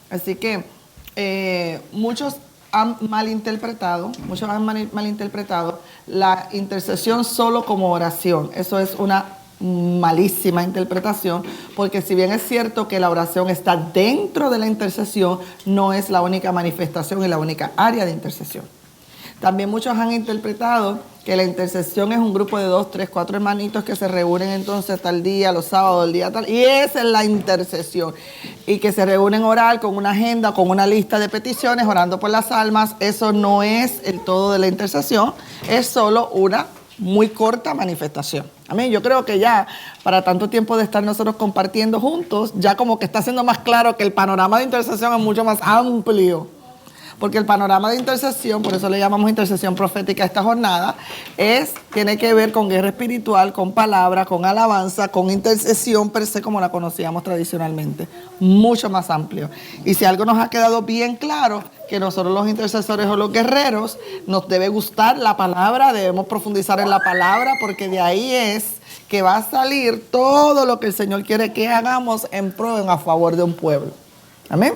Así que muchos han malinterpretado la intercesión solo como oración. Eso es una malísima interpretación, porque si bien es cierto que la oración está dentro de la intercesión, no es la única manifestación y la única área de intercesión. También muchos han interpretado que la intercesión es un grupo de 2, 3, 4 hermanitos que se reúnen entonces tal día, los sábados, el día tal, y esa es la intercesión. Y que se reúnen a orar con una agenda, con una lista de peticiones, orando por las almas. Eso no es el todo de la intercesión, es solo una muy corta manifestación. Amén. Yo creo que ya para tanto tiempo de estar nosotros compartiendo juntos, ya como que está siendo más claro que el panorama de intercesión es mucho más amplio. Porque el panorama de intercesión, por eso le llamamos intercesión profética a esta jornada, tiene que ver con guerra espiritual, con palabra, con alabanza, con intercesión per se como la conocíamos tradicionalmente. Mucho más amplio. Y si algo nos ha quedado bien claro, que nosotros los intercesores o los guerreros, nos debe gustar la palabra, debemos profundizar en la palabra, porque de ahí es que va a salir todo lo que el Señor quiere que hagamos en favor de un pueblo. Amén.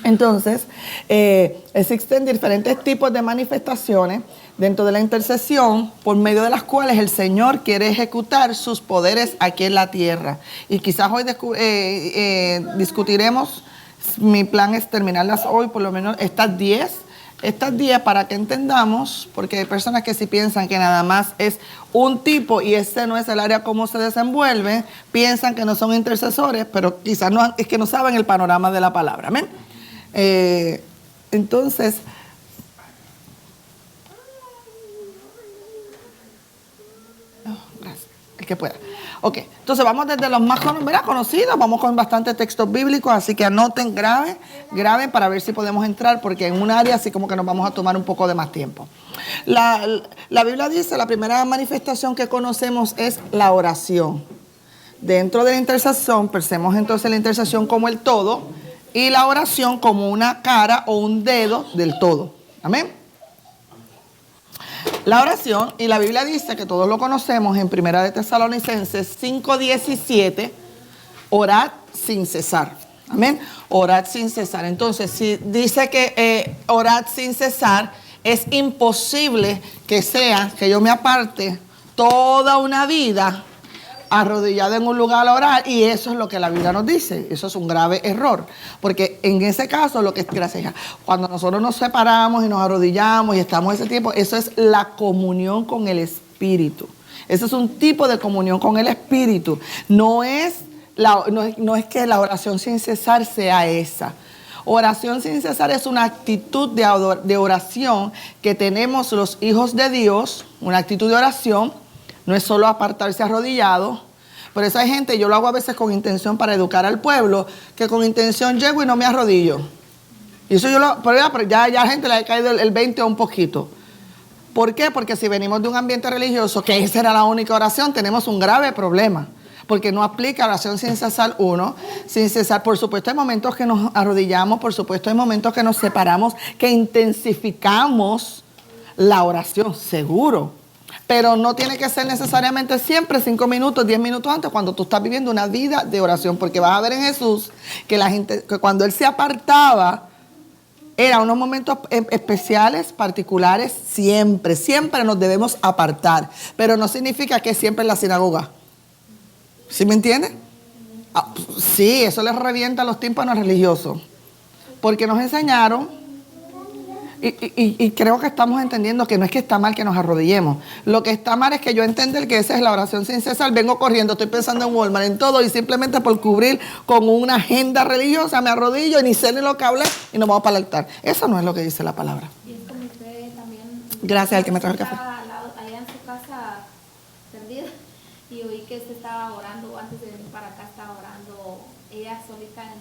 Entonces, existen diferentes tipos de manifestaciones dentro de la intercesión por medio de las cuales el Señor quiere ejecutar sus poderes aquí en la tierra. Y quizás hoy discutiremos, mi plan es terminarlas hoy, por lo menos estas 10 para que entendamos, porque hay personas que si piensan que nada más es un tipo y ese no es el área como se desenvuelve, piensan que no son intercesores, pero quizás no, es que no saben el panorama de la palabra. Amén. Entonces, gracias, el que pueda. Ok, entonces vamos desde los más conocidos, vamos con bastantes textos bíblicos, así que anoten, graben para ver si podemos entrar, porque en un área así como que nos vamos a tomar un poco de más tiempo. La Biblia dice, la primera manifestación que conocemos es la oración. Dentro de la intercesión, pensemos entonces la intercesión como el todo, y la oración como una cara o un dedo del todo. Amén. La oración, y la Biblia dice que todos lo conocemos en 1 de Tesalonicenses 5:17, orad sin cesar. Amén. Orad sin cesar. Entonces, si dice que orad sin cesar, es imposible que yo me aparte toda una vida arrodillado en un lugar a orar, y eso es lo que la Biblia nos dice. Eso es un grave error, porque en ese caso lo que es gracia, cuando nosotros nos separamos y nos arrodillamos y estamos ese tiempo, eso es la comunión con el Espíritu. Eso es un tipo de comunión con el Espíritu. No es que la oración sin cesar sea esa. Oración sin cesar es una actitud de oración que tenemos los hijos de Dios, una actitud de oración. No es solo apartarse arrodillado. Por eso hay gente, yo lo hago a veces con intención para educar al pueblo, que con intención llego y no me arrodillo. Y eso pero ya a la gente le ha caído el 20 o un poquito. ¿Por qué? Porque si venimos de un ambiente religioso, que esa era la única oración, tenemos un grave problema. Porque no aplica oración sin cesar sin cesar. Por supuesto hay momentos que nos arrodillamos, por supuesto hay momentos que nos separamos, que intensificamos la oración, seguro. Pero no tiene que ser necesariamente siempre 5 minutos, 10 minutos antes, cuando tú estás viviendo una vida de oración. Porque vas a ver en Jesús que cuando Él se apartaba, eran unos momentos especiales, particulares, siempre nos debemos apartar. Pero no significa que siempre en la sinagoga. ¿Sí me entiendes? Sí, eso les revienta los tímpanos religiosos. Porque nos enseñaron. Y creo que estamos entendiendo que no es que está mal que nos arrodillemos. Lo que está mal es que yo entienda que esa es la oración sin cesar. Vengo corriendo, estoy pensando en Walmart, en todo, y simplemente por cubrir con una agenda religiosa me arrodillo y ni sé ni lo que hablé y nos vamos para el altar. Eso no es lo que dice la palabra. Y es como usted también. Gracias al que me trajo el café. Allá en su casa perdida, y oí que usted estaba orando, antes de venir para acá estaba orando ella solita en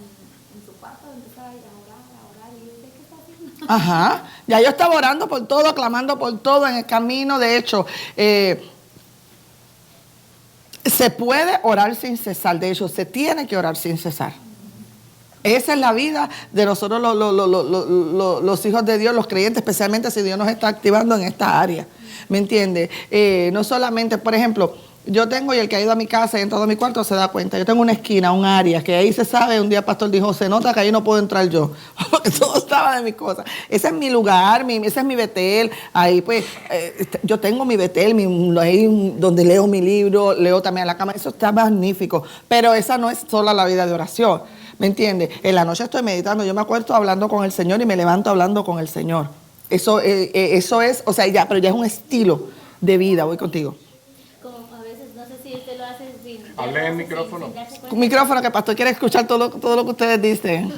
su cuarto, empezaba a orar, y yo dije, ¿qué está haciendo? Ajá, ya yo estaba orando por todo, clamando por todo en el camino. De hecho, se puede orar sin cesar. De hecho, se tiene que orar sin cesar. Esa es la vida de nosotros los hijos de Dios, los creyentes, especialmente si Dios nos está activando en esta área. ¿Me entiende? No solamente, por ejemplo, Yo tengo, y el que ha ido a mi casa y entrado a mi cuarto se da cuenta, yo tengo una esquina, un área, que ahí se sabe, un día el pastor dijo, se nota que ahí no puedo entrar yo, porque todo estaba de mis cosas. Ese es mi lugar, ese es mi Betel, ahí pues, yo tengo mi Betel, ahí donde leo mi libro, leo también a la cama, eso está magnífico, pero esa no es sola la vida de oración, ¿me entiendes? En la noche estoy meditando, yo me acuerdo hablando con el Señor y me levanto hablando con el Señor. Eso es, o sea, ya, pero ya es un estilo de vida, voy contigo. A veces, no sé si usted lo hace sin... Hable en el micrófono. Un micrófono, que el pastor quiere escuchar todo lo que ustedes dicen.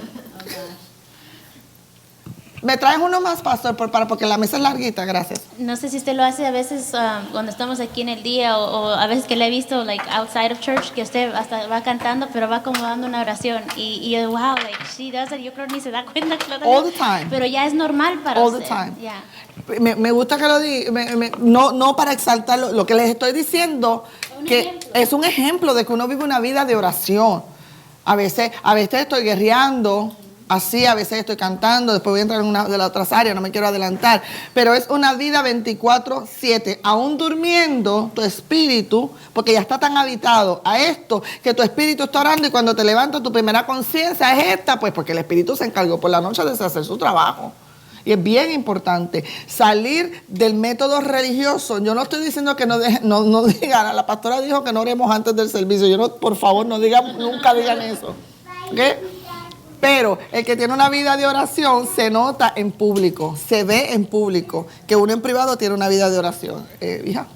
¿Me traen uno más, pastor? Porque la mesa es larguita, gracias. No sé si usted lo hace a veces cuando estamos aquí en el día o a veces que le he visto like outside of church que usted hasta va cantando pero va como dando una oración y yo wow, like she does it, yo creo ni se da cuenta All the time. pero ya es normal para All usted. the time. Yeah. Me gusta que lo diga, no para exaltar lo que les estoy diciendo, que es un ejemplo de que uno vive una vida de oración. A veces estoy guerreando, así, a veces estoy cantando, después voy a entrar en una de las otras áreas, no me quiero adelantar, pero es una vida 24/7, aún durmiendo tu espíritu, porque ya está tan habitado a esto, que tu espíritu está orando y cuando te levantas tu primera conciencia es esta, pues porque el espíritu se encargó por la noche de hacer su trabajo. Y es bien importante salir del método religioso. Yo no estoy diciendo que no digan, la pastora dijo que no oremos antes del servicio. Por favor, nunca digan eso. ¿Okay? Pero el que tiene una vida de oración se nota en público, se ve en público, que uno en privado tiene una vida de oración. Hija.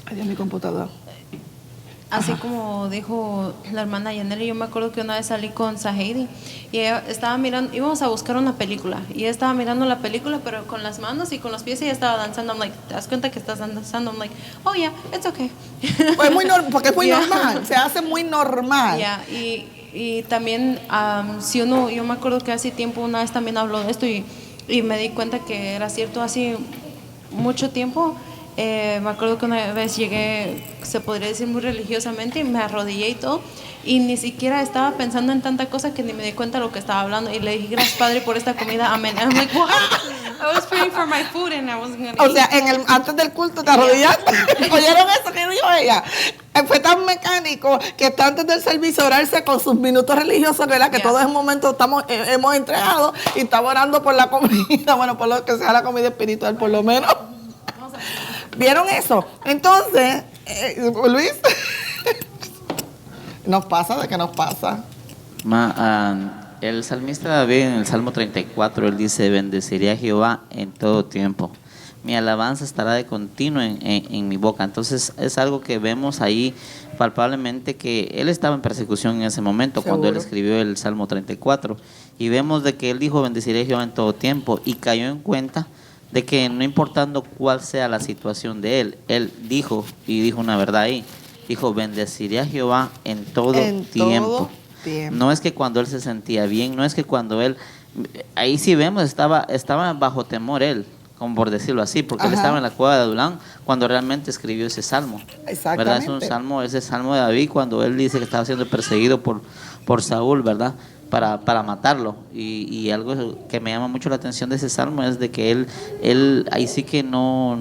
Allá en mi computadora. Así como dijo la hermana Yaneli, yo me acuerdo que una vez salí con Sahedi y ella estaba mirando, íbamos a buscar una película y ella estaba mirando la película pero con las manos y con los pies ella estaba danzando. I'm like, ¿te das cuenta que estás danzando? I'm like, oh yeah, it's okay. Pues porque es muy normal, se hace muy normal. Yeah, y también si uno, yo me acuerdo que hace tiempo una vez también habló de esto y me di cuenta que era cierto hace mucho tiempo. Me acuerdo que una vez llegué, se podría decir muy religiosamente, y me arrodillé y todo, y ni siquiera estaba pensando en tanta cosa que ni me di cuenta de lo que estaba hablando, y le dije, gracias Padre por esta comida, amén. I'm like, what? I was praying for my food and I wasn't gonna O sea, antes del culto te arrodillaste. ¿Oyeron eso que dijo ella? Fue tan mecánico que está antes del servicio orarse con sus minutos religiosos, ¿verdad? Que todos en momento hemos entregado y estamos orando por la comida, bueno, por lo que sea la comida espiritual por lo menos. ¿Vieron eso? Entonces, Luis, nos pasa de que nos pasa. El salmista David en el Salmo 34, él dice, bendeciré a Jehová en todo tiempo. Mi alabanza estará de continuo en mi boca. Entonces es algo que vemos ahí palpablemente que él estaba en persecución en ese momento. ¿Seguro? Cuando él escribió el Salmo 34. Y vemos de que él dijo, bendeciré a Jehová en todo tiempo. Y cayó en cuenta de que no importando cuál sea la situación de él dijo, y dijo una verdad ahí, dijo, bendeciré a Jehová en todo tiempo. No es que cuando él se sentía bien, no es que cuando él, ahí sí vemos, estaba bajo temor él, como por decirlo así, porque él estaba en la cueva de Adulán cuando realmente escribió ese salmo. Exactamente. ¿Verdad? Es un salmo, ese salmo de David, cuando él dice que estaba siendo perseguido por Saúl, ¿verdad? Para matarlo. Y algo que me llama mucho la atención de ese salmo es de que él ahí sí que no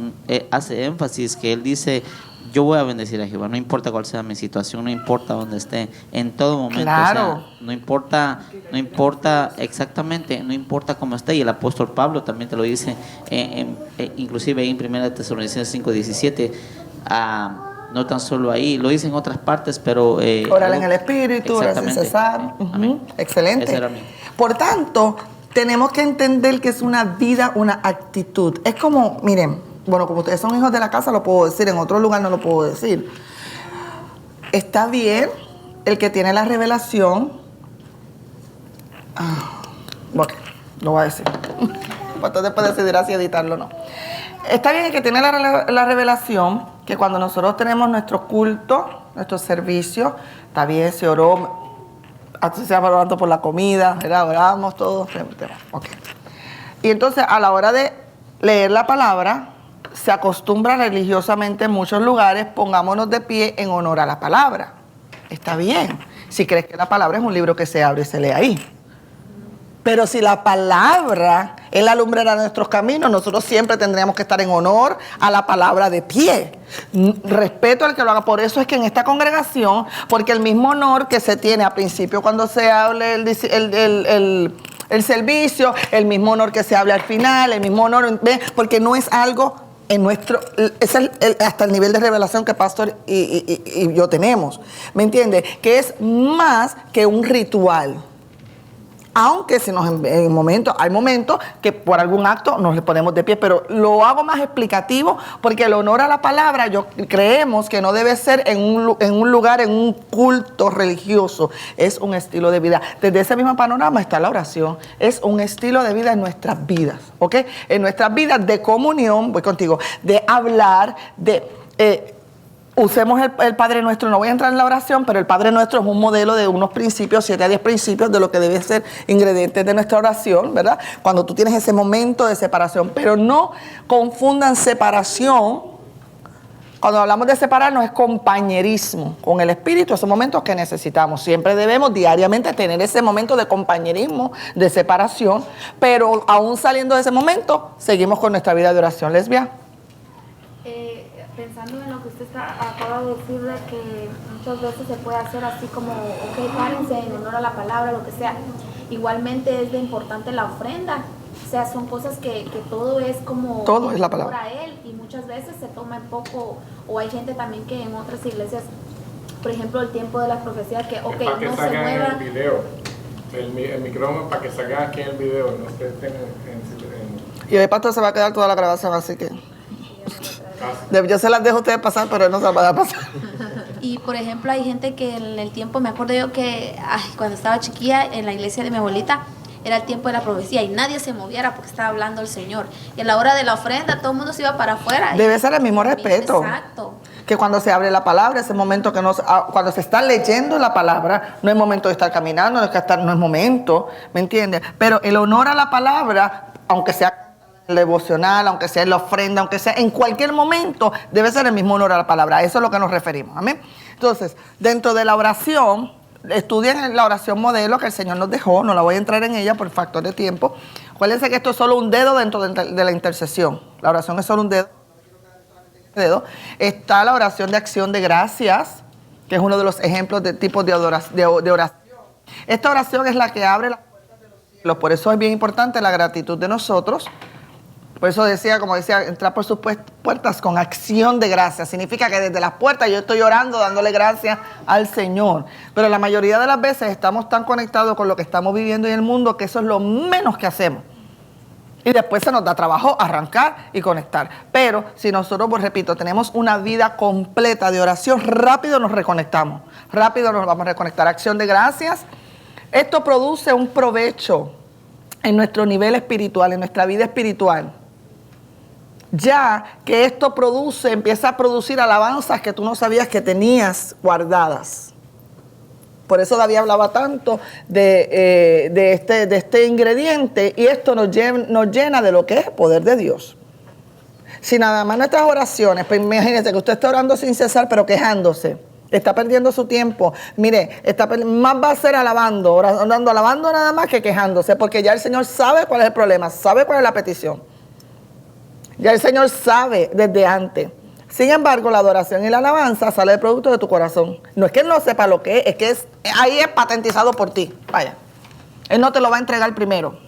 hace énfasis, que él dice, yo voy a bendecir a Jehová, no importa cuál sea mi situación, no importa dónde esté, en todo momento. Claro. O sea, no importa exactamente, no importa cómo esté. Y el apóstol Pablo también te lo dice, inclusive ahí en 1 Tesalonicenses 5:17, no tan solo ahí, lo dicen en otras partes, pero... orar en el Espíritu, orar sin cesar. Excelente. Ese era mío. Por tanto, tenemos que entender que es una vida, una actitud. Es como, miren, bueno, como ustedes son hijos de la casa, lo puedo decir, en otro lugar no lo puedo decir. Está bien el que tiene la revelación. Ok, lo voy a decir. Pues después decidirá si editarlo o no. Está bien el que tiene la revelación, que cuando nosotros tenemos nuestro culto, nuestro servicio, está bien, se oró, así se va orando por la comida, ¿verdad? Oramos todos. Okay. Y entonces a la hora de leer la palabra, se acostumbra religiosamente en muchos lugares, pongámonos de pie en honor a la palabra. Está bien, si crees que la palabra es un libro que se abre y se lee ahí. Pero si la palabra es la lumbrera de nuestros caminos, nosotros siempre tendríamos que estar en honor a la palabra de pie. Respeto al que lo haga. Por eso es que en esta congregación, porque el mismo honor que se tiene al principio cuando se hable el servicio, el mismo honor que se hable al final, el mismo honor, ¿ves? Porque no es algo en nuestro, es hasta el nivel de revelación que Pastor y yo tenemos, ¿me entiende? Que es más que un ritual. Aunque si nos hay momentos que por algún acto nos le ponemos de pie, pero lo hago más explicativo porque el honor a la palabra, creemos que no debe ser en un lugar, en un culto religioso, es un estilo de vida. Desde ese mismo panorama está la oración, es un estilo de vida en nuestras vidas, ¿ok? En nuestras vidas de comunión, voy contigo, de hablar, usemos el Padre Nuestro. No voy a entrar en la oración, pero el Padre Nuestro es un modelo de unos principios, 7 a 10 principios de lo que debe ser ingredientes de nuestra oración, ¿verdad? Cuando tú tienes ese momento de separación. Pero no confundan separación. Cuando hablamos de separarnos es compañerismo con el Espíritu, esos momentos que necesitamos. Siempre debemos diariamente tener ese momento de compañerismo, de separación, pero aún saliendo de ese momento, seguimos con nuestra vida de oración. Lesbia. Pensando en lo que usted acaba de decir, de que muchas veces se puede hacer así como, ok, párense en honor a la palabra, lo que sea. Igualmente es de importante la ofrenda. O sea, son cosas que todo es como... Todo es la palabra. Para él, y muchas veces se toma en poco, o hay gente también que en otras iglesias, por ejemplo, el tiempo de las profecías, que, ok, para que no se salgan mueva. el video. El micrófono para que salgan aquí en el video, no estén en... Y el pastor se va a quedar toda la grabación, así que... casi. Yo se las dejo a ustedes pasar, pero él no se las va a dar pasar. Y por ejemplo hay gente que en el tiempo, me acuerdo yo que cuando estaba chiquilla en la iglesia de mi abuelita, era el tiempo de la profecía y nadie se moviera porque estaba hablando el Señor. Y a la hora de la ofrenda todo el mundo se iba para afuera. Debe ser el mismo respeto. Exacto. Que cuando se abre la palabra, ese momento que cuando se está leyendo la palabra, no es momento de estar caminando, no es momento, ¿me entiendes? Pero el honor a la palabra, aunque sea el devocional, aunque sea en la ofrenda, aunque sea en cualquier momento, debe ser el mismo honor a la palabra. A eso es lo que nos referimos. Amén. Entonces, dentro de la oración, estudien la oración modelo que el Señor nos dejó. No la voy a entrar en ella por factor de tiempo. Acuérdense que esto es solo un dedo dentro de la intercesión. La oración es solo un dedo. Está la oración de acción de gracias, que es uno de los ejemplos de tipos de oración. Esta oración es la que abre las puertas de los cielos. Por eso es bien importante la gratitud de nosotros. Por eso decía, como decía, entrar por sus puertas con acción de gracias. Significa que desde las puertas yo estoy orando, dándole gracias al Señor. Pero la mayoría de las veces estamos tan conectados con lo que estamos viviendo en el mundo que eso es lo menos que hacemos. Y después se nos da trabajo arrancar y conectar. Pero si nosotros, pues repito, tenemos una vida completa de oración, rápido nos reconectamos. Rápido nos vamos a reconectar. Acción de gracias. Esto produce un provecho en nuestro nivel espiritual, en nuestra vida espiritual. Ya que esto empieza a producir alabanzas que tú no sabías que tenías guardadas. Por eso David hablaba tanto de este ingrediente, y esto nos llena de lo que es el poder de Dios. Si nada más nuestras oraciones, pues imagínense que usted está orando sin cesar, pero quejándose, está perdiendo su tiempo. Mire, más va a ser alabando nada más que quejándose, porque ya el Señor sabe cuál es el problema, sabe cuál es la petición. Ya el Señor sabe desde antes. Sin embargo, la adoración y la alabanza sale del producto de tu corazón. No es que Él no sepa lo que es que ahí es patentizado por ti. Vaya, Él no te lo va a entregar primero.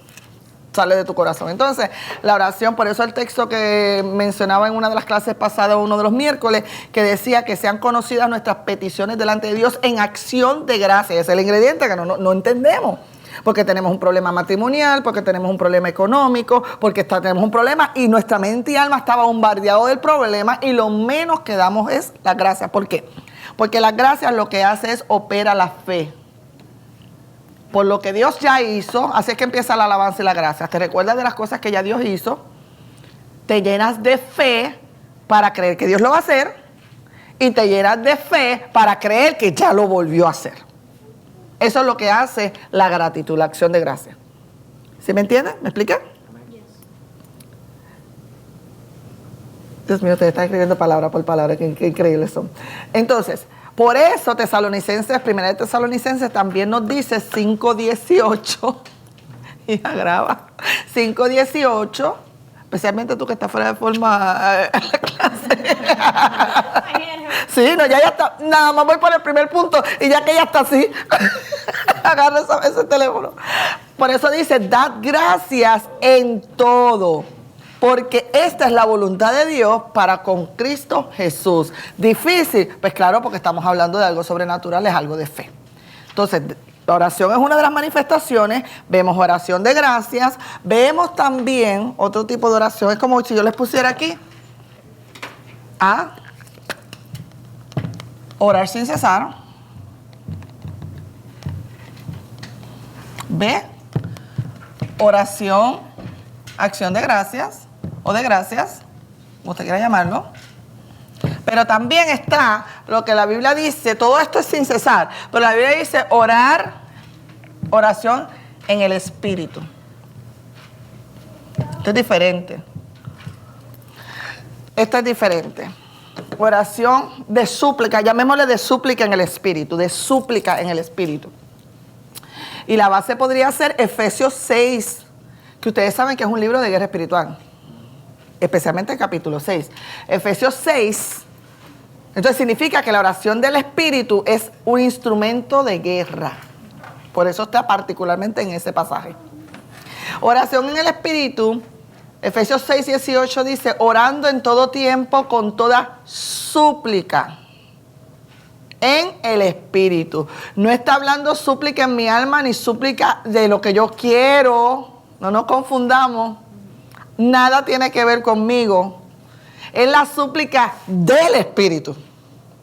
Sale de tu corazón. Entonces, la oración, por eso el texto que mencionaba en una de las clases pasadas, uno de los miércoles, que decía que sean conocidas nuestras peticiones delante de Dios en acción de gracia. Ese es el ingrediente que no entendemos. Porque tenemos un problema matrimonial, porque tenemos un problema económico, porque tenemos un problema y nuestra mente y alma estaba bombardeado del problema y lo menos que damos es la gracia. ¿Por qué? Porque la gracia lo que hace es opera la fe. Por lo que Dios ya hizo, así es que empieza la alabanza y la gracia. Te recuerdas de las cosas que ya Dios hizo, te llenas de fe para creer que Dios lo va a hacer y te llenas de fe para creer que ya lo volvió a hacer. Eso es lo que hace la gratitud, la acción de gracia. ¿Sí me entienden? ¿Me expliqué? Dios mío, ustedes están escribiendo palabra por palabra, qué increíbles son. Entonces, por eso Tesalonicenses, 1 Tesalonicenses también nos dice 5:18. Hija, graba. 5:18. Especialmente tú que estás fuera de forma en la clase. Sí, no, ya está. Nada más voy por el primer punto y ya que ella está así, agarra ese teléfono. Por eso dice, dad gracias en todo, porque esta es la voluntad de Dios para con Cristo Jesús. Difícil, pues claro, porque estamos hablando de algo sobrenatural, es algo de fe. Entonces, la oración es una de las manifestaciones. Vemos oración de gracias. Vemos también otro tipo de oración. Es como si yo les pusiera aquí A, orar sin cesar. B, oración, acción de gracias o de gracias, como usted quiera llamarlo. Pero también está lo que la Biblia dice, todo esto es sin cesar, pero la Biblia dice oración en el Espíritu. Esto es diferente. Esto es diferente. Oración de súplica, llamémosle de súplica en el Espíritu, de súplica en el Espíritu. Y la base podría ser Efesios 6, que ustedes saben que es un libro de guerra espiritual, especialmente el capítulo 6. Efesios 6. Entonces significa que la oración del Espíritu es un instrumento de guerra. Por eso está particularmente en ese pasaje. Oración en el Espíritu, Efesios 6:18 dice, orando en todo tiempo con toda súplica en el Espíritu. No está hablando súplica en mi alma ni súplica de lo que yo quiero. No nos confundamos. Nada tiene que ver conmigo. Es la súplica del Espíritu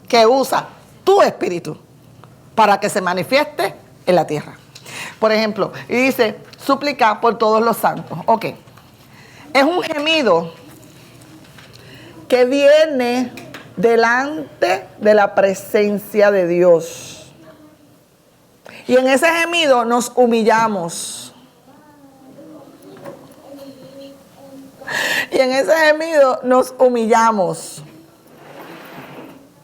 que usa tu Espíritu para que se manifieste en la tierra. Por ejemplo, y dice, súplica por todos los santos. Ok. Es un gemido que viene delante de la presencia de Dios. Y en ese gemido nos humillamos. Y en ese gemido nos humillamos.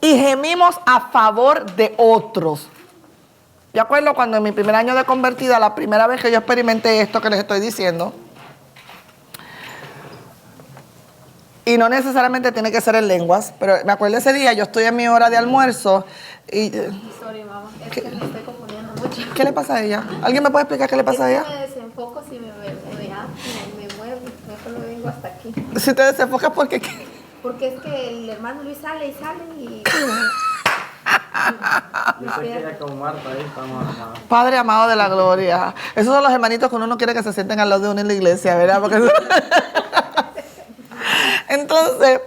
Y gemimos a favor de otros. Yo acuerdo cuando en mi primer año de convertida, la primera vez que yo experimenté esto que les estoy diciendo. Y no necesariamente tiene que ser en lenguas, pero me acuerdo ese día, yo estoy en mi hora de almuerzo y... Sorry, mamá, es que me estoy confundiendo mucho. ¿Qué le pasa a ella? ¿Alguien me puede explicar qué le pasa a ella? Me desenfoco si me muevo, mejor me vengo hasta aquí. Si te desenfocas, ¿por qué? Porque es que el hermano Luis sale y... Yo sé que ella con Marta ahí estamos amados. Padre amado de la gloria. Esos son los hermanitos que uno no quiere que se sienten al lado de uno en la iglesia, ¿verdad? Porque... Entonces,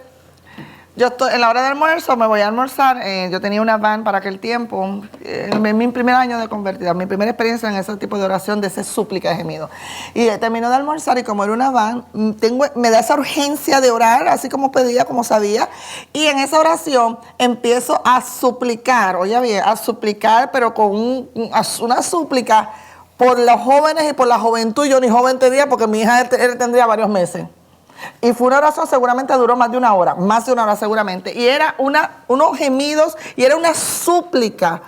yo estoy en la hora de almuerzo, me voy a almorzar. Yo tenía una van para aquel tiempo, en mi primer año de convertida, mi primera experiencia en ese tipo de oración, de ese súplica de gemido. Y termino de almorzar y como era una van, me da esa urgencia de orar, así como pedía, como sabía. Y en esa oración empiezo a suplicar, oye bien, a suplicar, pero con una súplica por los jóvenes y por la juventud. Yo ni joven tenía porque mi hija él tendría varios meses. Y fue una oración, seguramente duró más de una hora seguramente. Y era unos gemidos y era una súplica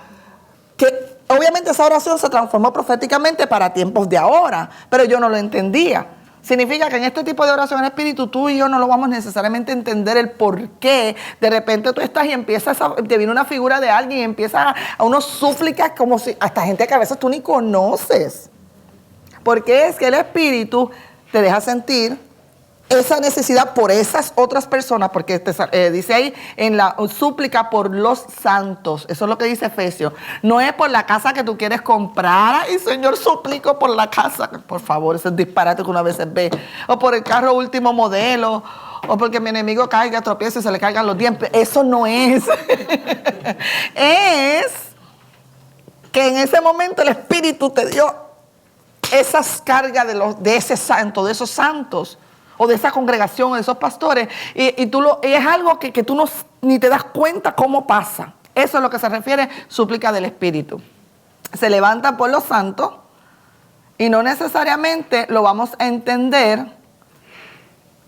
que obviamente esa oración se transformó proféticamente para tiempos de ahora, pero yo no lo entendía. Significa que en este tipo de oración en espíritu tú y yo no lo vamos necesariamente a entender el por qué. De repente tú estás y empiezas, te viene una figura de alguien y empiezas a unos súplicas como si hasta gente que a veces tú ni conoces. Porque es que el espíritu te deja sentir esa necesidad por esas otras personas, porque dice ahí en la súplica por los santos. Eso es lo que dice Efesios. No es por la casa que tú quieres comprar. Ay, Señor, suplico por la casa. Por favor, ese es disparate que uno a veces ve. O por el carro último modelo. O porque mi enemigo caiga, tropiece y se le caigan los dientes. Eso no es. Es que en ese momento el Espíritu te dio esas cargas de ese santo, de esos santos, o de esa congregación, o de esos pastores, y es algo que tú ni te das cuenta cómo pasa. Eso es lo que se refiere súplica del Espíritu. Se levanta por los santos y no necesariamente lo vamos a entender,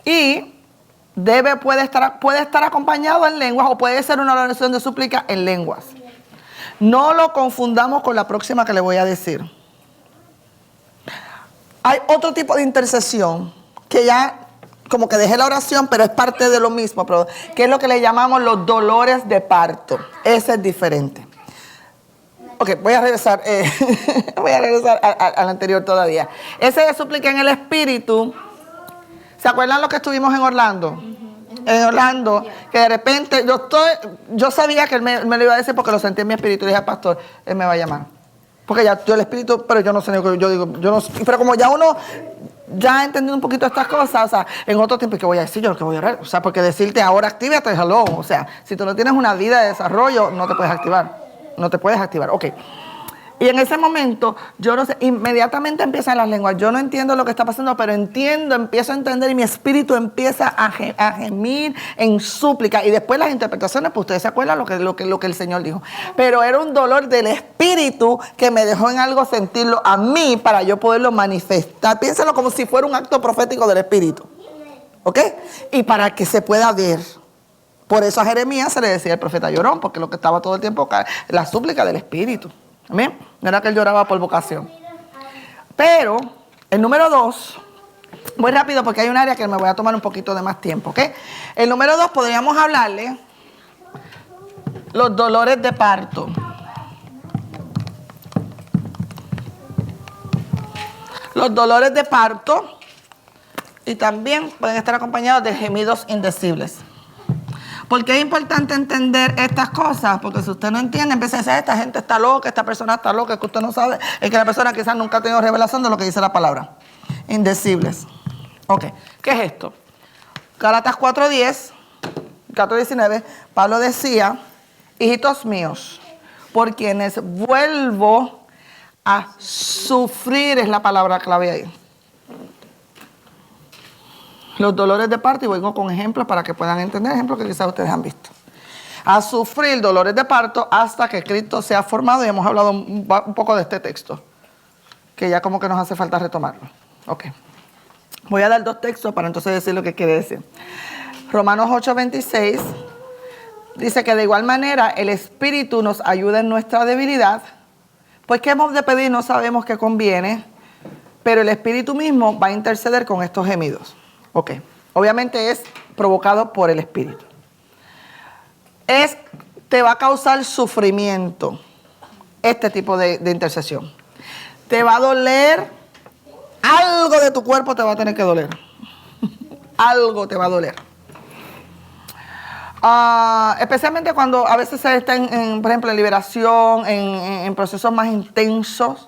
y puede estar acompañado en lenguas, o puede ser una oración de súplica en lenguas. No lo confundamos con la próxima que le voy a decir. hay otro tipo de intercesión que ya como que dejé la oración, pero es parte de lo mismo, pero que es lo que le llamamos los dolores de parto. Ese es diferente. Ok, voy a regresar, al anterior todavía. Ese de súplica en el Espíritu. ¿Se acuerdan lo que estuvimos en Orlando? En Orlando, que de repente yo sabía que él me lo iba a decir porque lo sentí en mi espíritu. Y dije al pastor, él me va a llamar. Porque ya yo el espíritu, pero yo no sé, yo digo, yo no sé. Pero como ya uno ya ha entendido un poquito estas cosas, o sea, en otro tiempo, ¿qué voy a decir yo? ¿Qué voy a ver? O sea, porque decirte ahora actívate, hello. O sea, si tú no tienes una vida de desarrollo, no te puedes activar. No te puedes activar, ok. Y en ese momento, yo no sé, inmediatamente empiezan las lenguas. Yo no entiendo lo que está pasando, pero empiezo a entender y mi espíritu empieza a gemir en súplica. Y después las interpretaciones, pues ustedes se acuerdan lo que el Señor dijo. Pero era un dolor del espíritu que me dejó en algo sentirlo a mí para yo poderlo manifestar. Piénsalo como si fuera un acto profético del espíritu. ¿Ok? Y para que se pueda ver. Por eso a Jeremías se le decía el profeta llorón, porque lo que estaba todo el tiempo, la súplica del espíritu. Amén. No era que él lloraba por vocación. Pero el número 2, muy rápido porque hay un área que me voy a tomar un poquito de más tiempo, ¿ok? El número 2 podríamos hablarle los dolores de parto. Los dolores de parto y también pueden estar acompañados de gemidos indecibles. Porque es importante entender estas cosas, porque si usted no entiende, empieza a decir, esta gente está loca, esta persona está loca, es que usted no sabe, es que la persona quizás nunca ha tenido revelación de lo que dice la palabra. Indecibles. Ok, ¿qué es esto? Gálatas 4:10, 4:19, Pablo decía, hijitos míos, por quienes vuelvo a sufrir, es la palabra clave ahí. Los dolores de parto, y vengo con ejemplos para que puedan entender, ejemplos que quizás ustedes han visto. A sufrir dolores de parto hasta que Cristo sea formado, y hemos hablado un poco de este texto, que ya como que nos hace falta retomarlo. Ok. Voy a dar 2 textos para entonces decir lo que quiere decir. Romanos 8:26 dice que de igual manera el Espíritu nos ayuda en nuestra debilidad, pues que hemos de pedir no sabemos qué conviene, pero el Espíritu mismo va a interceder con estos gemidos. Ok, obviamente es provocado por el Espíritu. Te va a causar sufrimiento este tipo de intercesión. Te va a doler, algo de tu cuerpo te va a tener que doler. Algo te va a doler. Especialmente cuando a veces se está, por ejemplo, en liberación, en procesos más intensos.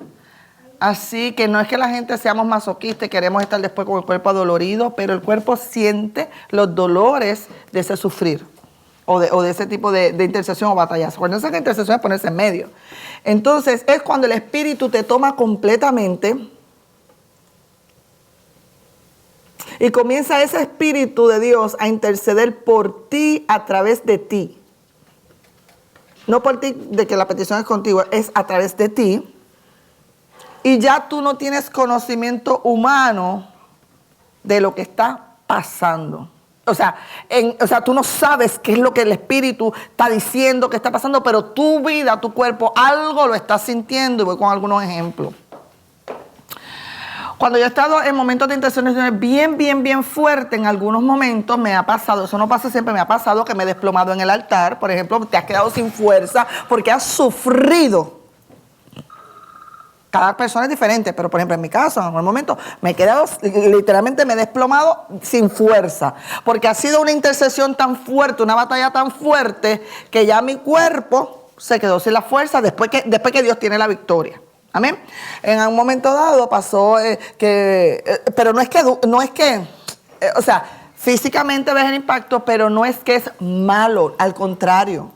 Así que no es que la gente seamos masoquistas y queremos estar después con el cuerpo adolorido, pero el cuerpo siente los dolores de ese sufrir o de ese tipo de intercesión o batallas. Cuando esa intercesión es ponerse en medio. Entonces es cuando el Espíritu te toma completamente y comienza ese Espíritu de Dios a interceder por ti a través de ti. No por ti de que la petición es contigo, es a través de ti. Y ya tú no tienes conocimiento humano de lo que está pasando. O sea, tú no sabes qué es lo que el Espíritu está diciendo que está pasando, pero tu vida, tu cuerpo, algo lo está sintiendo. Y voy con algunos ejemplos. Cuando yo he estado en momentos de intercesión bien fuerte, en algunos momentos me ha pasado, eso no pasa siempre, me ha pasado que me he desplomado en el altar. Por ejemplo, te has quedado sin fuerza porque has sufrido. Cada persona es diferente, pero por ejemplo en mi caso, en algún momento me he quedado, literalmente me he desplomado sin fuerza, porque ha sido una intercesión tan fuerte, una batalla tan fuerte, que ya mi cuerpo se quedó sin la fuerza después que Dios tiene la victoria. Amén. En un momento dado pasó pero no es que, o sea, físicamente ves el impacto, pero no es que es malo, al contrario,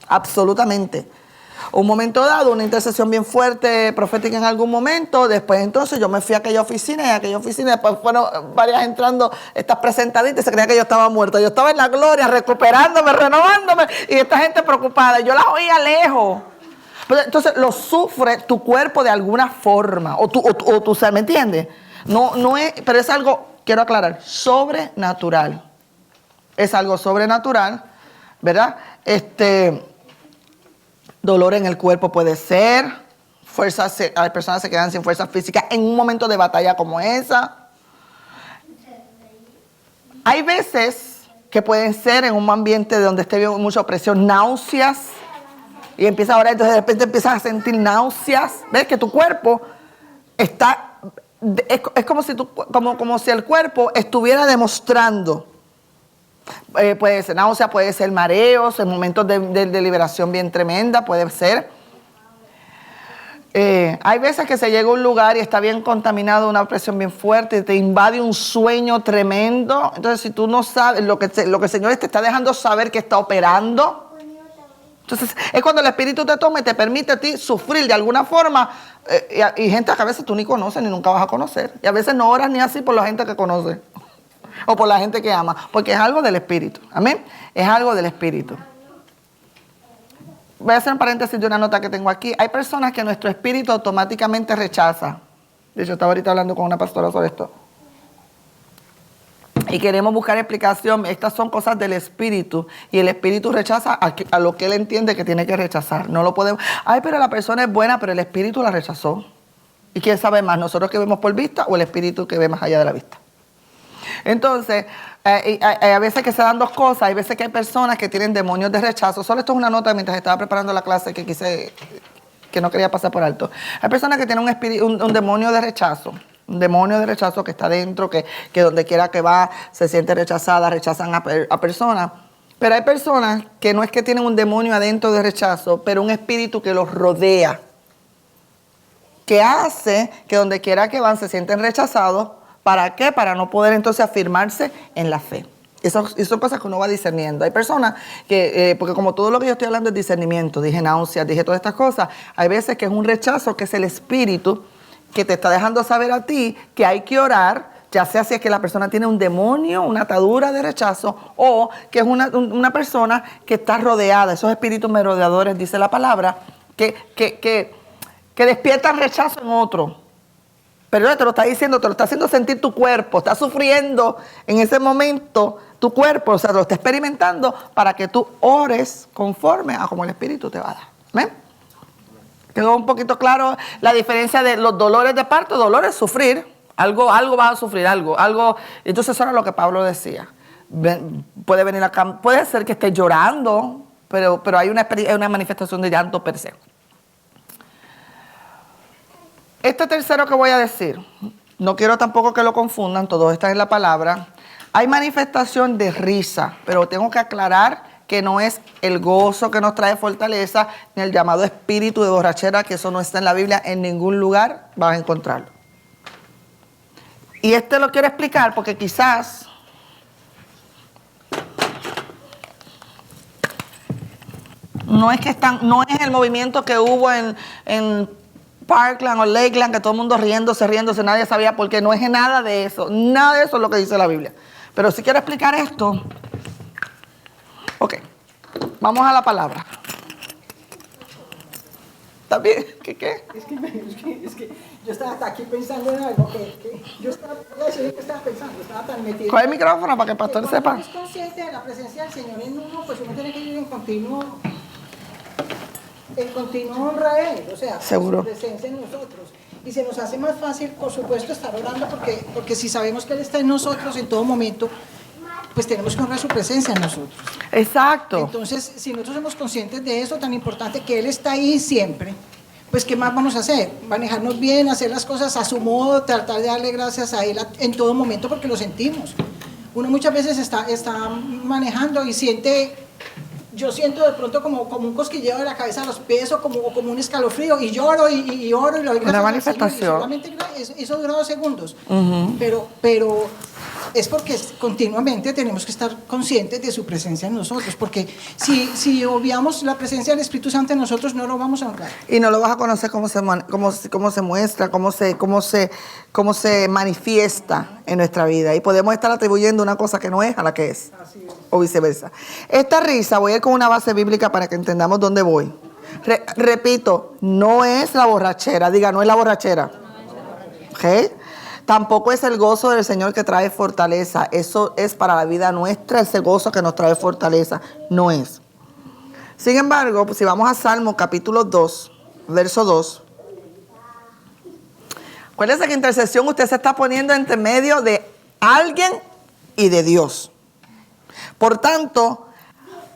absolutamente. Un momento dado, una intercesión bien fuerte, profética en algún momento, después entonces yo me fui a aquella oficina y a aquella oficina después fueron varias entrando, estas presentaditas, se creía que yo estaba muerta. Yo estaba en la gloria, recuperándome, renovándome, y esta gente preocupada, yo las oía lejos. Entonces lo sufre tu cuerpo de alguna forma, o tú ¿me entiendes? No es, pero es algo, quiero aclarar, sobrenatural. Es algo sobrenatural, ¿verdad? Dolor en el cuerpo puede ser, hay personas que se quedan sin fuerza física en un momento de batalla como esa. Hay veces que pueden ser en un ambiente donde esté mucha opresión, náuseas, y empieza a orar, entonces de repente empiezas a sentir náuseas. ¿Ves? Que tu cuerpo está, es como si el cuerpo estuviera demostrando. Puede ser náusea, puede ser mareos, en momentos de liberación bien tremenda, puede ser. Hay veces que se llega a un lugar y está bien contaminado, una presión bien fuerte, te invade un sueño tremendo. Entonces, si tú no sabes lo que el Señor te está dejando saber que está operando, entonces es cuando el Espíritu te toma y te permite a ti sufrir de alguna forma. Y gente que a veces tú ni conoces ni nunca vas a conocer. Y a veces no oras ni así por la gente que conoce o por la gente que ama, porque es algo del Espíritu. Amén. Es algo del Espíritu. Voy a hacer un paréntesis de una nota que tengo aquí. Hay personas que nuestro espíritu automáticamente rechaza. De hecho, estaba ahorita hablando con una pastora sobre esto. Y queremos buscar explicación. Estas son cosas del espíritu. Y el espíritu rechaza a lo que él entiende que tiene que rechazar. No lo podemos. Ay, pero la persona es buena, pero el espíritu la rechazó. ¿Y quién sabe más? ¿Nosotros que vemos por vista o el espíritu que ve más allá de la vista? Entonces, a veces que se dan dos cosas. Hay veces que hay personas que tienen demonios de rechazo. Solo esto es una nota mientras estaba preparando la clase que no quería pasar por alto. Hay personas que tienen un demonio de rechazo. Un demonio de rechazo que está dentro, que donde quiera que va se siente rechazada, rechazan a personas. Pero hay personas que no es que tienen un demonio adentro de rechazo, pero un espíritu que los rodea. Que hace que donde quiera que van se sienten rechazados. ¿Para qué? Para no poder entonces afirmarse en la fe. Eso son cosas que uno va discerniendo. Hay personas que, porque como todo lo que yo estoy hablando es discernimiento, dije náuseas, dije todas estas cosas, hay veces que es un rechazo, que es el espíritu que te está dejando saber a ti que hay que orar, ya sea si es que la persona tiene un demonio, una atadura de rechazo, o que es una persona que está rodeada, esos espíritus merodeadores, dice la palabra, que despiertan rechazo en otro. Pero te lo está diciendo, te lo está haciendo sentir tu cuerpo, está sufriendo en ese momento tu cuerpo, o sea, lo está experimentando para que tú ores conforme a como el Espíritu te va a dar. ¿Ven? Quedó un poquito claro la diferencia de los dolores de parto. Dolor es sufrir, algo vas a sufrir, algo. Entonces eso era lo que Pablo decía. Puede venir acá, puede ser que esté llorando, pero hay una manifestación de llanto per se. Este tercero que voy a decir, no quiero tampoco que lo confundan, todo está en la palabra. Hay manifestación de risa, pero tengo que aclarar que no es el gozo que nos trae fortaleza, ni el llamado espíritu de borrachera, que eso no está en la Biblia, en ningún lugar vas a encontrarlo. Y lo quiero explicar porque quizás no es el movimiento que hubo en Parkland o Lakeland, que todo el mundo riéndose, nadie sabía por qué. No es nada de eso es lo que dice la Biblia. Pero si quiero explicar esto, ok, vamos a la palabra. ¿Está bien? ¿Qué? Es que yo estaba hasta aquí pensando en algo que yo estaba pensando, estaba tan metido. Coge el micrófono para que el pastor sepa. Cuando uno es consciente de la presencia del Señor en uno, pues uno tiene que vivir en continuo honra a Él, o sea, seguro, su presencia en nosotros. Y se nos hace más fácil, por supuesto, estar orando porque si sabemos que Él está en nosotros en todo momento, pues tenemos que honrar su presencia en nosotros. Exacto. Entonces, si nosotros somos conscientes de eso tan importante, que Él está ahí siempre, pues ¿qué más vamos a hacer? Manejarnos bien, hacer las cosas a su modo, tratar de darle gracias a Él en todo momento porque lo sentimos. Uno muchas veces está manejando y yo siento de pronto como un cosquilleo de la cabeza a los pies o como un escalofrío y lloro y oro y lo doy gracias una manifestación. solamente eso dura 2 segundos. Pero es porque continuamente tenemos que estar conscientes de su presencia en nosotros, porque si obviamos la presencia del Espíritu Santo en nosotros, no lo vamos a honrar. Y no lo vas a conocer cómo se muestra, cómo se manifiesta en nuestra vida. Y podemos estar atribuyendo una cosa que no es a la que es. Así es. O viceversa. Esta risa, voy a ir con una base bíblica para que entendamos dónde voy. Repito, no es la borrachera. Diga, no es la borrachera. ¿Ok? Tampoco es el gozo del Señor que trae fortaleza. Eso es para la vida nuestra, ese gozo que nos trae fortaleza. No es. Sin embargo, pues, si vamos a Salmo capítulo 2, verso 2. Acuérdese que intercesión usted se está poniendo entre medio de alguien y de Dios. Por tanto,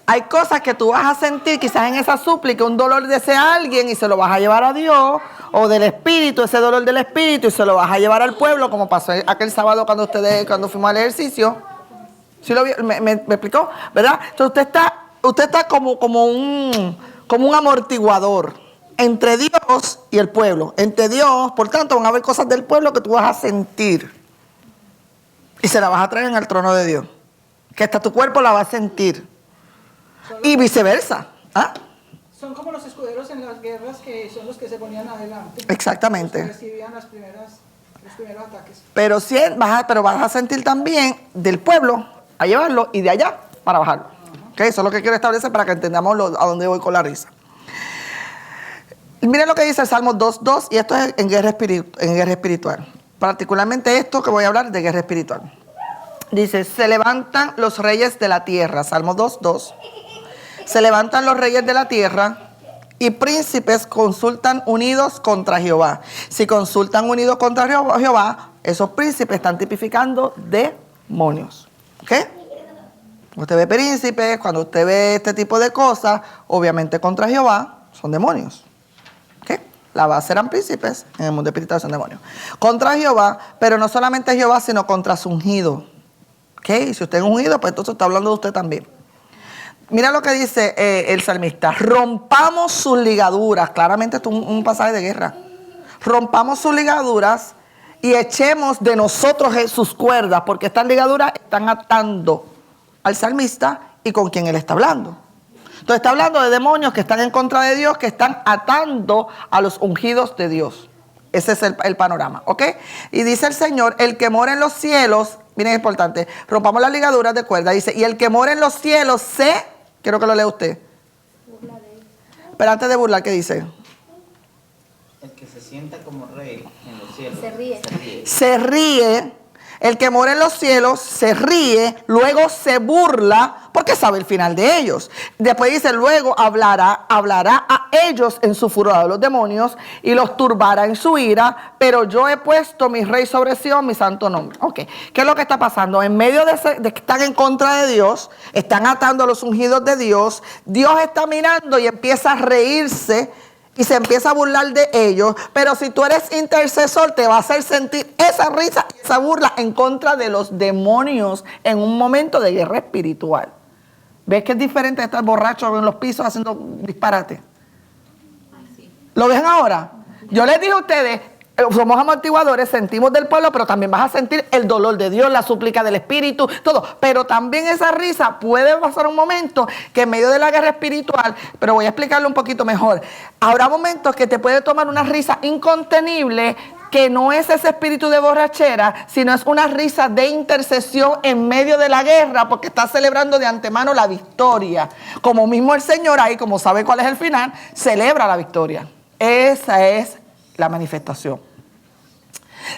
hay cosas que tú vas a sentir quizás en esa súplica, un dolor de ese alguien y se lo vas a llevar a Dios, o del Espíritu, ese dolor del Espíritu y se lo vas a llevar al pueblo, como pasó aquel sábado cuando fuimos al ejercicio. ¿Sí lo vio? ¿Me explicó? ¿Verdad? Entonces usted está como un amortiguador entre Dios y el pueblo. Entre Dios, por tanto, van a haber cosas del pueblo que tú vas a sentir y se las vas a traer en el trono de Dios. Que hasta tu cuerpo la va a sentir. Y viceversa. ¿Ah? Son como los escuderos en las guerras que son los que se ponían adelante. Exactamente. Los que recibían los primeros ataques. Pero vas a sentir también del pueblo a llevarlo y de allá para bajarlo. ¿Okay? Eso es lo que quiero establecer para que entendamos a dónde voy con la risa. Miren lo que dice el Salmo 2.2 y esto es en guerra espiritual. Particularmente esto que voy a hablar de guerra espiritual. Dice, se levantan los reyes de la tierra. Salmo 2.2. Se levantan los reyes de la tierra y príncipes consultan unidos contra Jehová. Si consultan unidos contra Jehová, esos príncipes están tipificando demonios. ¿Ok? Usted ve príncipes, cuando usted ve este tipo de cosas, obviamente contra Jehová son demonios. ¿Ok? La base eran príncipes, en el mundo espiritual son demonios. Contra Jehová, pero no solamente Jehová, sino contra su ungido. ¿Ok? Y si usted es ungido, pues entonces está hablando de usted también. Mira lo que dice el salmista. Rompamos sus ligaduras. Claramente esto es un pasaje de guerra. Rompamos sus ligaduras y echemos de nosotros sus cuerdas, porque estas ligaduras están atando al salmista y con quien él está hablando. Entonces está hablando de demonios que están en contra de Dios, que están atando a los ungidos de Dios. Ese es el panorama, ¿ok? Y dice el Señor, el que mora en los cielos, miren, es importante, rompamos las ligaduras de cuerda, dice, y el que mora en los cielos quiero que lo lea usted. Pero antes de burlar, ¿qué dice? El que se sienta como rey en los cielos. Se ríe. Se ríe. El que mora en los cielos se ríe, luego se burla, porque sabe el final de ellos. Después dice, luego hablará a ellos en su furor, a los demonios, y los turbará en su ira, pero yo he puesto mi rey sobre Sion, mi santo nombre. Ok, ¿qué es lo que está pasando? En medio de que están en contra de Dios, están atando a los ungidos de Dios, Dios está mirando y empieza a reírse, y se empieza a burlar de ellos, pero si tú eres intercesor te va a hacer sentir esa risa, esa burla en contra de los demonios en un momento de guerra espiritual. ¿Ves que es diferente de estar borracho en los pisos haciendo disparate? ¿Lo ven ahora? Yo les dije a ustedes, somos amortiguadores, sentimos del pueblo, pero también vas a sentir el dolor de Dios, la súplica del Espíritu, todo. Pero también esa risa puede pasar un momento que en medio de la guerra espiritual, pero voy a explicarlo un poquito mejor. Habrá momentos que te puede tomar una risa incontenible, que no es ese espíritu de borrachera, sino es una risa de intercesión en medio de la guerra, porque está celebrando de antemano la victoria. Como mismo el Señor ahí, como sabe cuál es el final, celebra la victoria. Esa es la manifestación.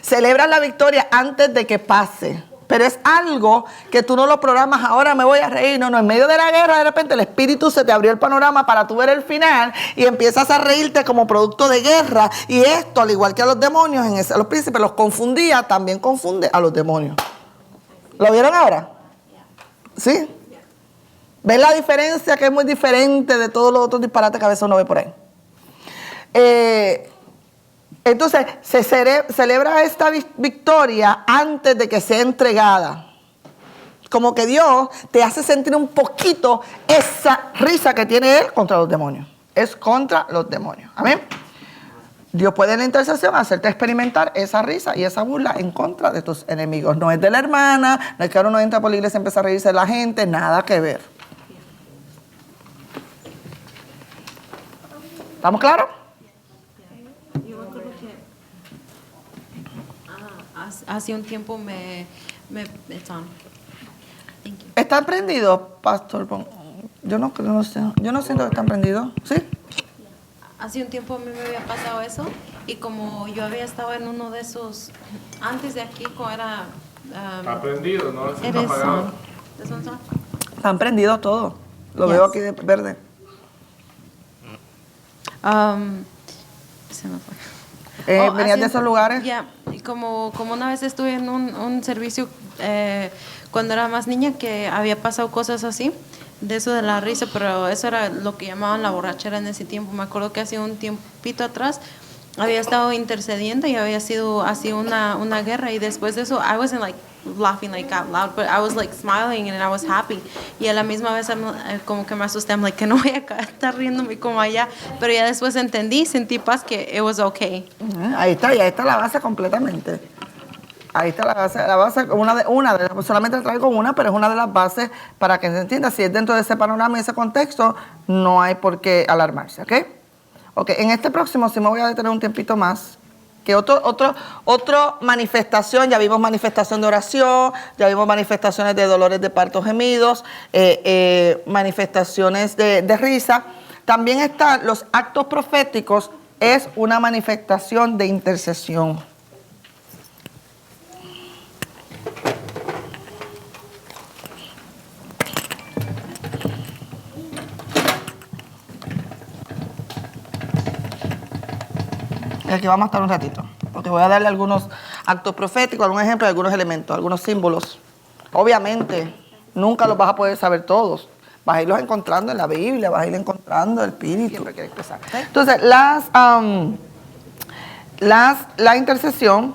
Celebra la victoria antes de que pase. Pero es algo que tú no lo programas, ahora me voy a reír. No, en medio de la guerra, de repente el espíritu se te abrió el panorama para tú ver el final y empiezas a reírte como producto de guerra. Y esto, al igual que a los demonios, a los príncipes los confundía, también confunde a los demonios. ¿Lo vieron ahora? ¿Sí? ¿Ven la diferencia? Que es muy diferente de todos los otros disparates que a veces uno ve por ahí. Entonces, se celebra esta victoria antes de que sea entregada. Como que Dios te hace sentir un poquito esa risa que tiene Él contra los demonios. Es contra los demonios. Amén. Dios puede en la intercesión hacerte experimentar esa risa y esa burla en contra de tus enemigos. No es de la hermana, no es que ahora uno entra por la iglesia y empieza a reírse de la gente, nada que ver. ¿Estamos claros? Hace un tiempo ¿Están prendidos, pastor? Yo no sé. Yo no siento que están prendidos. ¿Sí? Hace un tiempo a mí me había pasado eso y como yo había estado en uno de esos antes de aquí, como era Está prendido, no está apagado. Están prendidos todos. Lo veo aquí de verde. Se me fue. ¿Venías de esos lugares? Ya, y como una vez estuve en un servicio cuando era más niña que había pasado cosas así, de eso de la risa, pero eso era lo que llamaban la borrachera en ese tiempo. Me acuerdo que hace un tiempito atrás había estado intercediendo y había sido así una guerra, y después de eso I wasn't like laughing like out loud, but I was like smiling and I was happy, y a la misma vez como que me asusté, I'm like que no voy a estar riéndome como allá, pero ya después sentí paz, que it was okay. Ahí está la base completamente. Ahí está la base, solamente traigo una, pero es una de las bases para que se entienda. Si es dentro de ese panorama y ese contexto, no hay por qué alarmarse, ¿ok? Ok, en este próximo sí me voy a detener un tiempito más. Que otra manifestación, ya vimos manifestación de oración, ya vimos manifestaciones de dolores de partos gemidos, manifestaciones de risa. También están los actos proféticos, es una manifestación de intercesión. Y aquí vamos a estar un ratito, porque voy a darle algunos actos proféticos, algún ejemplo de algunos elementos, algunos símbolos. Obviamente, nunca los vas a poder saber todos. Vas a irlos encontrando en la Biblia, vas a ir encontrando el Espíritu. Siempre quiere expresar. Entonces, la intercesión,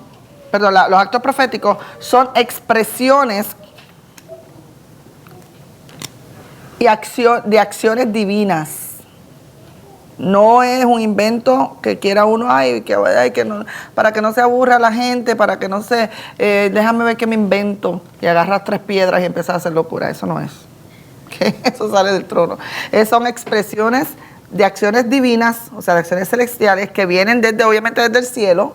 perdón, los actos proféticos son expresiones de acciones divinas. No es un invento que quiera uno, para que no se aburra la gente, para que no se, déjame ver qué me invento, y agarras 3 piedras y empiezas a hacer locura. Eso no es. ¿Okay? Eso sale del trono. Son expresiones de acciones divinas, o sea, de acciones celestiales que vienen obviamente desde el cielo,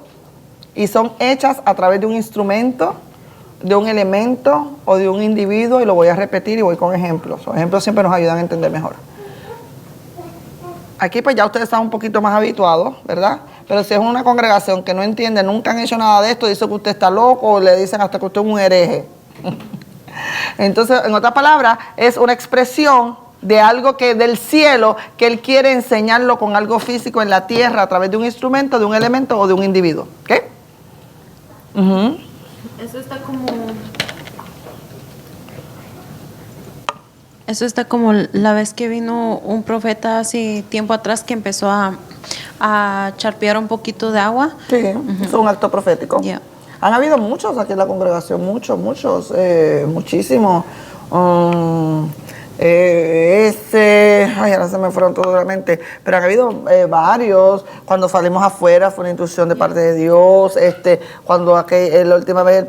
y son hechas a través de un instrumento, de un elemento o de un individuo, y lo voy a repetir y voy con ejemplos. Los ejemplos siempre nos ayudan a entender mejor. Aquí pues ya ustedes están un poquito más habituados, ¿verdad? Pero si es una congregación que no entiende, nunca han hecho nada de esto, dice que usted está loco, o le dicen hasta que usted es un hereje. Entonces, en otras palabras, es una expresión de algo que del cielo, que él quiere enseñarlo con algo físico en la tierra a través de un instrumento, de un elemento o de un individuo. ¿Ok? Eso está como la vez que vino un profeta hace tiempo atrás que empezó a charpear un poquito de agua. Sí, es un acto profético. Yeah. Han habido muchos aquí en la congregación, muchísimos. Ahora se me fueron todos de la mente, pero han habido varios. Cuando salimos afuera fue una instrucción de parte de Dios. Cuando la última vez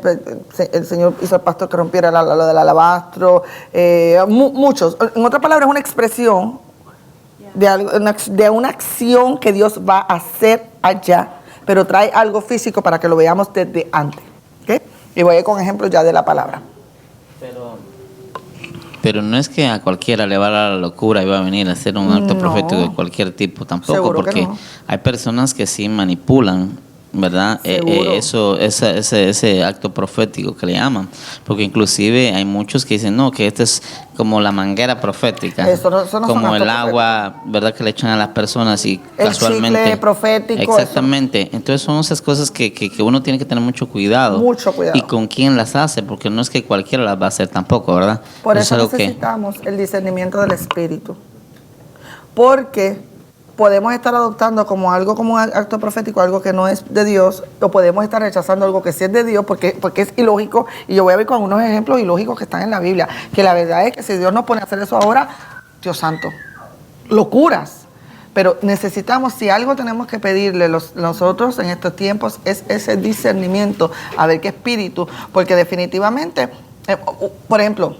el Señor hizo al pastor que rompiera lo del alabastro. Muchos. En otras palabras, es una expresión de una acción que Dios va a hacer allá, pero trae algo físico para que lo veamos desde antes. ¿Okay? Y voy a ir con ejemplos ya de la palabra. Pero no es que a cualquiera le va a dar la locura y va a venir a hacer un acto profético de cualquier tipo tampoco, Seguro porque no. hay personas que sí manipulan, ¿verdad? Ese acto profético que le llaman, porque inclusive hay muchos que dicen, no, que este es como la manguera profética, eso no como el agua, ¿verdad? Que le echan a las personas y el casualmente. chicle profético. Exactamente. Eso. Entonces son esas cosas que uno tiene que tener mucho cuidado. Mucho cuidado. Y con quién las hace, porque no es que cualquiera las va a hacer tampoco, ¿verdad? Por eso es algo necesitamos el discernimiento del Espíritu. Porque podemos estar adoptando como un acto profético, algo que no es de Dios, o podemos estar rechazando algo que sí es de Dios, porque es ilógico. Y yo voy a ver con unos ejemplos ilógicos que están en la Biblia. Que la verdad es que si Dios nos pone a hacer eso ahora, Dios santo, locuras. Pero necesitamos, si algo tenemos que pedirle nosotros en estos tiempos, es ese discernimiento, a ver qué espíritu, porque definitivamente, por ejemplo,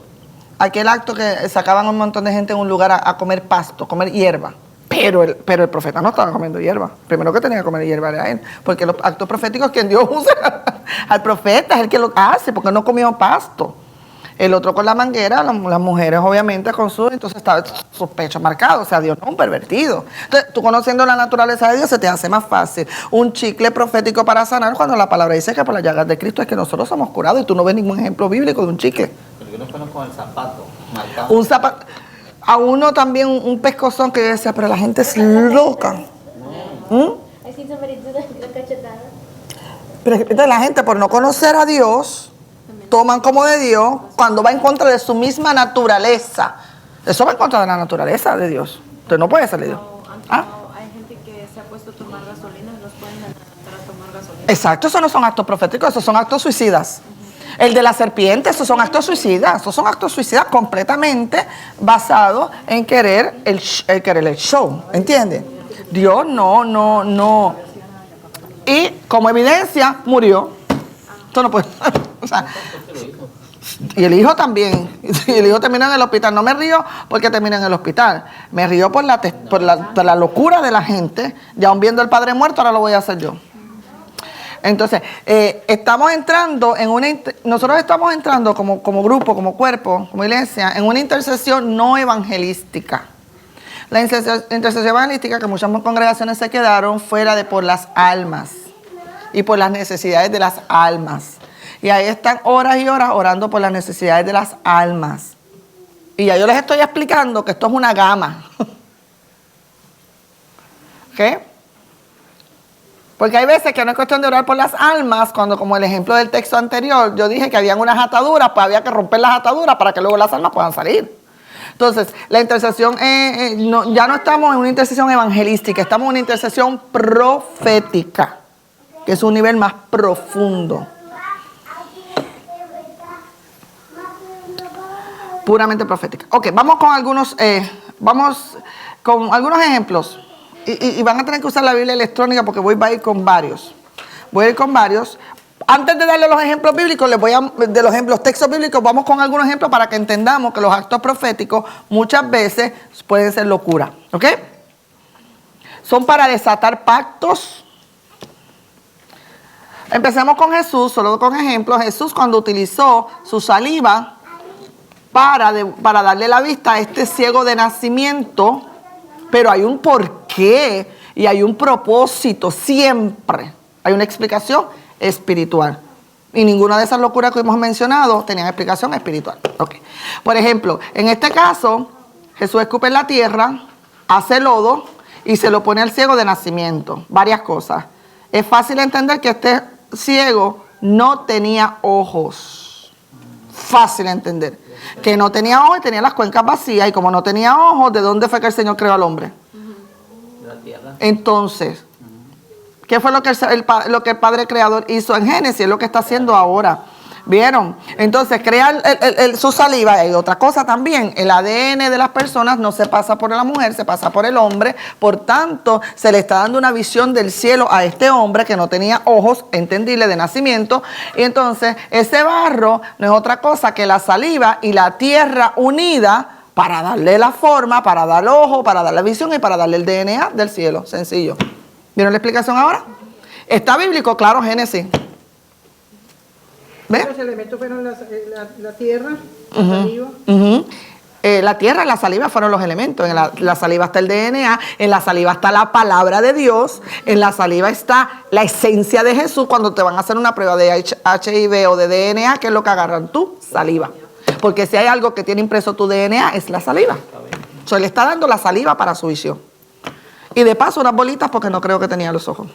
aquel acto que sacaban un montón de gente en un lugar a comer pasto, comer hierba. Pero el profeta no estaba comiendo hierba. Primero que tenía que comer hierba era él. Porque los actos proféticos, quien Dios usa al profeta es el que lo hace, porque no comió pasto. El otro con la manguera, las mujeres obviamente con entonces estaba sus pechos marcados. O sea, Dios no es un pervertido. Entonces, tú conociendo la naturaleza de Dios, se te hace más fácil. Un chicle profético para sanar, cuando la palabra dice que por las llagas de Cristo es que nosotros somos curados, y tú no ves ningún ejemplo bíblico de un chicle. Pero yo no conozco el zapato marcado. Un zapato. A uno también un pescozón que yo decía, pero la gente es loca. see somebody do la cachetada. Pero entonces la gente, por no conocer a Dios, toman como de Dios cuando va en contra de su misma naturaleza. Eso va en contra de la naturaleza de Dios. Usted no puede ser de Dios. ¿Ah? Hay gente que se ha puesto a tomar gasolina y los pueden levantar a tomar gasolina. Exacto, esos no son actos proféticos, esos son actos suicidas. El de la serpiente, esos son actos suicidas. Esos son actos suicidas completamente basados en querer el show. ¿Entiende? Dios no. Y como evidencia, murió. Esto no puede. O sea, y el hijo también. Y el hijo terminó en el hospital. No me río porque termina en el hospital. Me río por la locura de la gente. Ya aún viendo al padre muerto, ahora lo voy a hacer yo. Entonces, estamos entrando nosotros estamos entrando como grupo, como cuerpo, como iglesia, en una intercesión no evangelística. La intercesión evangelística, que muchas congregaciones se quedaron, fuera de por las almas y por las necesidades de las almas. Y ahí están horas y horas orando por las necesidades de las almas. Y ya yo les estoy explicando que esto es una gama. ¿Ok? Porque hay veces que no es cuestión de orar por las almas, cuando como el ejemplo del texto anterior, yo dije que habían unas ataduras, pues había que romper las ataduras para que luego las almas puedan salir. Entonces, la intercesión, ya no estamos en una intercesión evangelística, estamos en una intercesión profética, que es un nivel más profundo. Puramente profética. Ok, vamos con algunos ejemplos. Y van a tener que usar la Biblia electrónica porque voy a ir con varios. Voy a ir con varios. Antes de darle los ejemplos bíblicos, de los textos bíblicos, vamos con algunos ejemplos para que entendamos que los actos proféticos muchas veces pueden ser locura. ¿Ok? Son para desatar pactos. Empecemos con Jesús, solo con ejemplos. Jesús, cuando utilizó su saliva para darle la vista a este ciego de nacimiento, pero hay un porqué y hay un propósito siempre. Hay una explicación espiritual. Y ninguna de esas locuras que hemos mencionado tenían explicación espiritual. Okay. Por ejemplo, en este caso, Jesús escupe en la tierra, hace lodo y se lo pone al ciego de nacimiento. Varias cosas. Es fácil entender que este ciego no tenía ojos. Fácil entender. Que no tenía ojos y tenía las cuencas vacías. Y como no tenía ojos, ¿de dónde fue que el Señor creó al hombre? De la tierra. Entonces, ¿qué fue lo que el Padre Creador hizo en Génesis? Es lo que está haciendo ahora. ¿Vieron? Entonces, crea su saliva. Y otra cosa también, el ADN de las personas no se pasa por la mujer, se pasa por el hombre. Por tanto, se le está dando una visión del cielo a este hombre que no tenía ojos, entendible, de nacimiento. Y entonces, ese barro no es otra cosa que la saliva y la tierra unida para darle la forma, para darle ojo, para darle la visión y para darle el DNA del cielo. Sencillo. ¿Vieron la explicación ahora? Está bíblico, claro, Génesis. ¿Ves? Los elementos fueron la tierra, la saliva. La tierra y la saliva fueron los elementos. En la saliva está el DNA, en la saliva está la palabra de Dios, en la saliva está la esencia de Jesús. Cuando te van a hacer una prueba de HIV o de DNA, ¿qué es lo que agarran? Tu saliva. Porque si hay algo que tiene impreso tu DNA, es la saliva. O sea, le está dando la saliva para su visión. Y de paso unas bolitas porque no creo que tenía los ojos.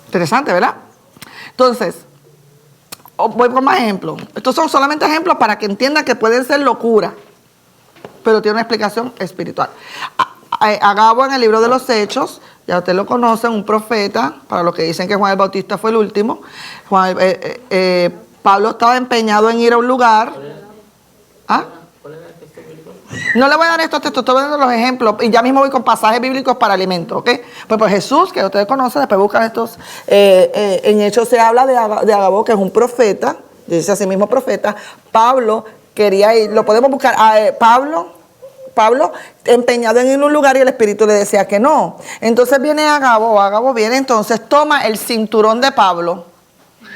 Interesante, ¿verdad? Entonces, voy por más ejemplos. Estos son solamente ejemplos para que entiendan que pueden ser locuras, pero tiene una explicación espiritual. Agabo en el libro de los Hechos, ya ustedes lo conocen, un profeta, para los que dicen que Juan el Bautista fue el último. Pablo estaba empeñado en ir a un lugar. ¿Ah? No le voy a dar estos textos, estoy dando los ejemplos y ya mismo voy con pasajes bíblicos para alimentos, ¿ok? Pues Jesús, que ustedes conocen, después buscan estos, en Hechos se habla de Agabo, que es un profeta, dice así mismo profeta. Pablo quería ir, lo podemos buscar, Pablo empeñado en ir a un lugar y el Espíritu le decía que no. Entonces viene Agabo viene entonces, toma el cinturón de Pablo,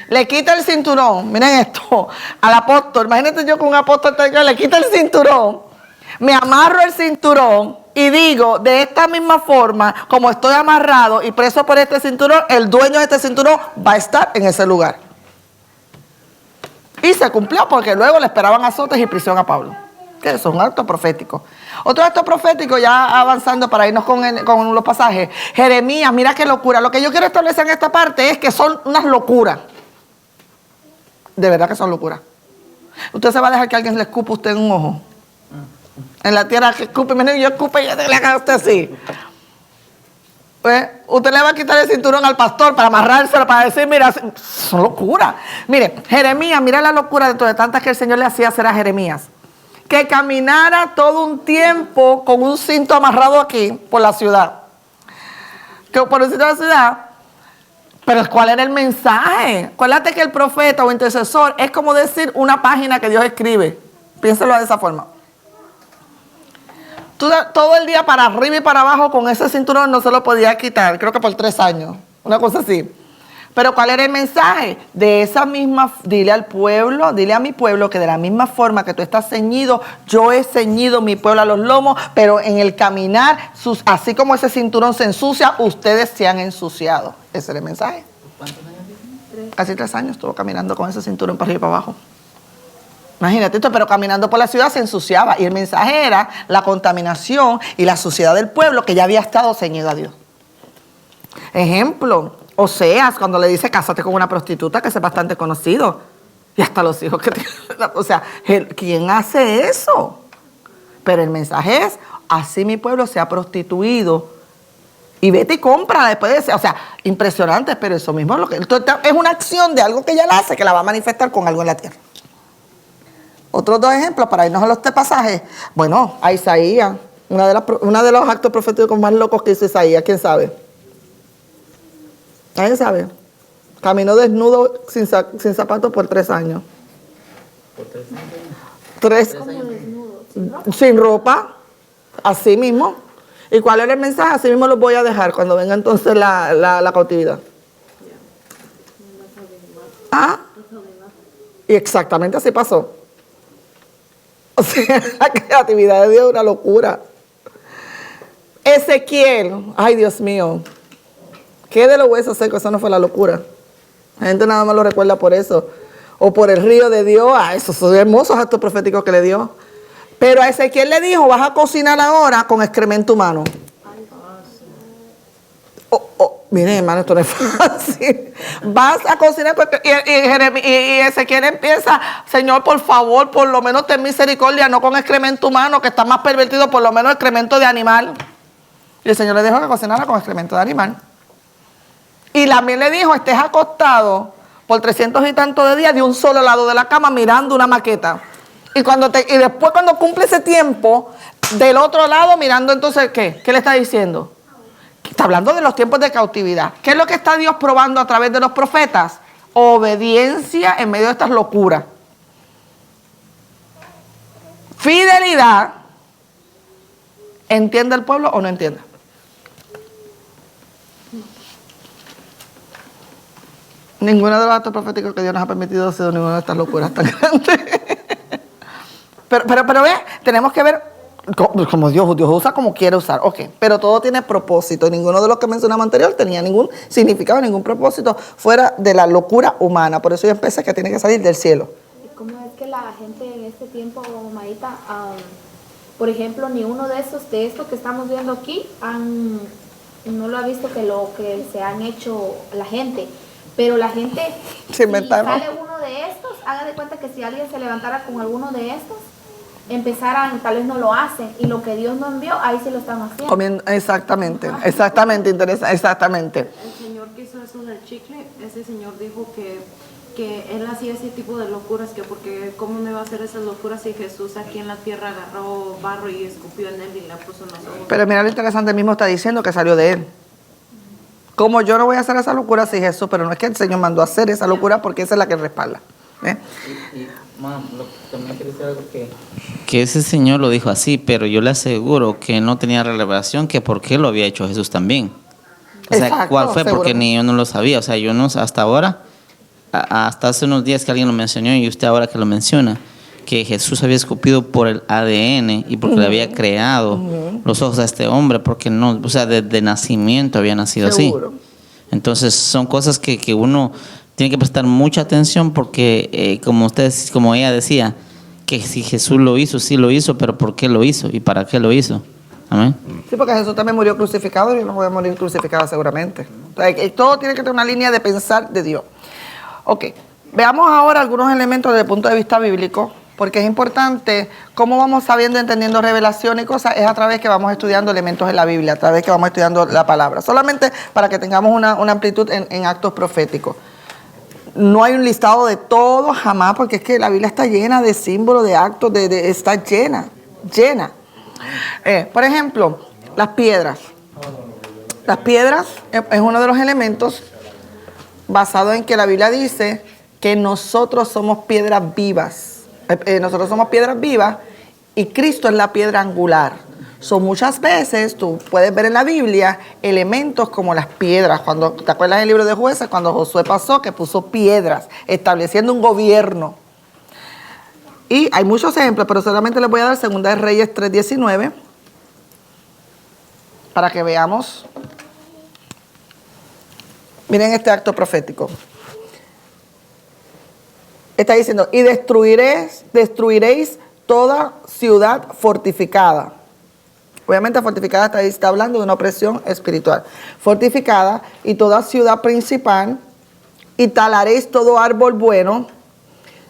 le quita el cinturón, miren esto, al apóstol, imagínate yo con un apóstol, le quita el cinturón, me amarro el cinturón y digo, de esta misma forma, como estoy amarrado y preso por este cinturón, el dueño de este cinturón va a estar en ese lugar. Y se cumplió porque luego le esperaban azotes y prisión a Pablo. Que eso es un acto profético. Otro acto profético, ya avanzando para irnos con los pasajes. Jeremías, mira qué locura. Lo que yo quiero establecer en esta parte es que son unas locuras. De verdad que son locuras. Usted se va a dejar que alguien le escupa a usted en un ojo. En la tierra que escupe, yo escupe y le haga a usted así. Pues, usted le va a quitar el cinturón al pastor para amarrárselo, para decir, mira, son locuras. Mire, Jeremías, mira la locura de tantas que el Señor le hacía hacer a Jeremías. Que caminara todo un tiempo con un cinto amarrado aquí por la ciudad. Que por el cinto de la ciudad. Pero ¿cuál era el mensaje? Acuérdate que el profeta o intercesor es como decir una página que Dios escribe. Piénselo de esa forma. Todo el día para arriba y para abajo con ese cinturón no se lo podía quitar. Creo que por 3 años. Una cosa así. Pero ¿cuál era el mensaje? De esa misma, dile al pueblo, dile a mi pueblo que de la misma forma que tú estás ceñido, yo he ceñido mi pueblo a los lomos, pero en el caminar, así como ese cinturón se ensucia, ustedes se han ensuciado. Ese era el mensaje. ¿Cuántos años tiene? Casi 3 años estuvo caminando con ese cinturón para arriba y para abajo. Imagínate esto, pero caminando por la ciudad se ensuciaba. Y el mensaje era la contaminación y la suciedad del pueblo que ya había estado ceñido a Dios. Ejemplo, Oseas, cuando le dice cásate con una prostituta, que es bastante conocido. Y hasta los hijos que tienen. O sea, ¿quién hace eso? Pero el mensaje es, así mi pueblo se ha prostituido. Y vete y cómprala después de ese. O sea, impresionante, pero eso mismo es lo que. Entonces, es una acción de algo que ella hace, que la va a manifestar con algo en la tierra. Otros 2 ejemplos para irnos a los 3 pasajes. Bueno, a Isaías, uno de los actos proféticos más locos que hizo Isaías, ¿quién sabe? ¿Alguien sabe? Caminó desnudo sin zapatos por 3 años. ¿Por 3 años? 3 sin ropa, así mismo. ¿Y cuál era el mensaje? Así mismo los voy a dejar cuando venga entonces la cautividad. ¿Ah? Y exactamente así pasó. O sea, la creatividad de Dios es una locura. Ezequiel, ay Dios mío, ¿qué de los huesos secos? Eso no fue la locura. La gente nada más lo recuerda por eso. O por el río de Dios, esos son hermosos actos proféticos que le dio. Pero a Ezequiel le dijo, vas a cocinar ahora con excremento humano. Miren, hermano, esto no es fácil. Vas a cocinar y Ezequiel empieza, Señor, por favor, por lo menos ten misericordia, no con excremento humano, que está más pervertido, por lo menos excremento de animal. Y el Señor le dijo que cocinara con excremento de animal. Y también le dijo, estés acostado por 300 y tantos de días de un solo lado de la cama mirando una maqueta. Y después cuando cumple ese tiempo, del otro lado mirando entonces, ¿qué? ¿Qué le está diciendo? Está hablando de los tiempos de cautividad. ¿Qué es lo que está Dios probando a través de los profetas? Obediencia en medio de estas locuras. Fidelidad. ¿Entiende el pueblo o no entiende? Ninguno de los actos proféticos que Dios nos ha permitido ha sido ninguna de estas locuras tan grandes. Pero ve, tenemos que ver como Dios usa como quiere usar. Ok, pero todo tiene propósito. Ninguno de los que mencionamos anterior tenía ningún significado, ningún propósito fuera de la locura humana. Por eso yo empecé que tiene que salir del cielo. ¿Cómo es que la gente en este tiempo, Marita, por ejemplo, ni uno de estos que estamos viendo aquí, no lo ha visto que lo que se han hecho la gente? Pero la gente, si sale uno de estos, haga de cuenta que si alguien se levantara con alguno de estos, empezaran, tal vez no lo hacen, y lo que Dios no envió, ahí sí lo están haciendo. Exactamente, exactamente. El señor que hizo eso del chicle, ese señor dijo que él hacía ese tipo de locuras, que porque cómo no iba a hacer esas locuras si Jesús aquí en la tierra agarró barro y escupió en él y le puso en los ojos. Pero mira lo interesante, él mismo está diciendo que salió de él. Como yo no voy a hacer esa locura si Jesús, pero no es que el Señor mandó a hacer esa locura porque esa es la que respalda. También quiero decir algo que ese Señor lo dijo así, pero yo le aseguro que no tenía revelación que por qué lo había hecho Jesús también. O sea, exacto, ¿cuál fue? Porque ni yo no lo sabía. O sea, yo no, hasta ahora, hasta hace unos días que alguien lo mencionó y usted ahora que lo menciona, que Jesús había escupido por el ADN y porque le había creado los ojos a este hombre, porque no, o sea, desde nacimiento había nacido seguro. Así. Entonces, son cosas que uno tiene que prestar mucha atención porque, como ella decía, que si Jesús lo hizo, sí lo hizo, pero ¿por qué lo hizo? ¿Y para qué lo hizo? Amén. Sí, porque Jesús también murió crucificado y yo no voy a morir crucificado seguramente. O sea, todo tiene que tener una línea de pensar de Dios. Ok, veamos ahora algunos elementos desde el punto de vista bíblico, porque es importante cómo vamos sabiendo, entendiendo revelación y cosas, es a través que vamos estudiando elementos en la Biblia, a través que vamos estudiando la palabra. Solamente para que tengamos una amplitud en actos proféticos. No hay un listado de todo jamás, porque es que la Biblia está llena de símbolos, de actos, está llena. Por ejemplo, las piedras. Las piedras es uno de los elementos basado en que la Biblia dice que nosotros somos piedras vivas. Nosotros somos piedras vivas y Cristo es la piedra angular. Muchas veces tú puedes ver en la Biblia elementos como las piedras. Cuando te acuerdas del libro de Jueces, cuando Josué pasó, que puso piedras, estableciendo un gobierno. Y hay muchos ejemplos, pero solamente les voy a dar 2 de Reyes 3:19 para que veamos. Miren este acto profético. Está diciendo, y destruiréis toda ciudad fortificada. Obviamente fortificada está hablando de una opresión espiritual. Fortificada y toda ciudad principal, y talaréis todo árbol bueno,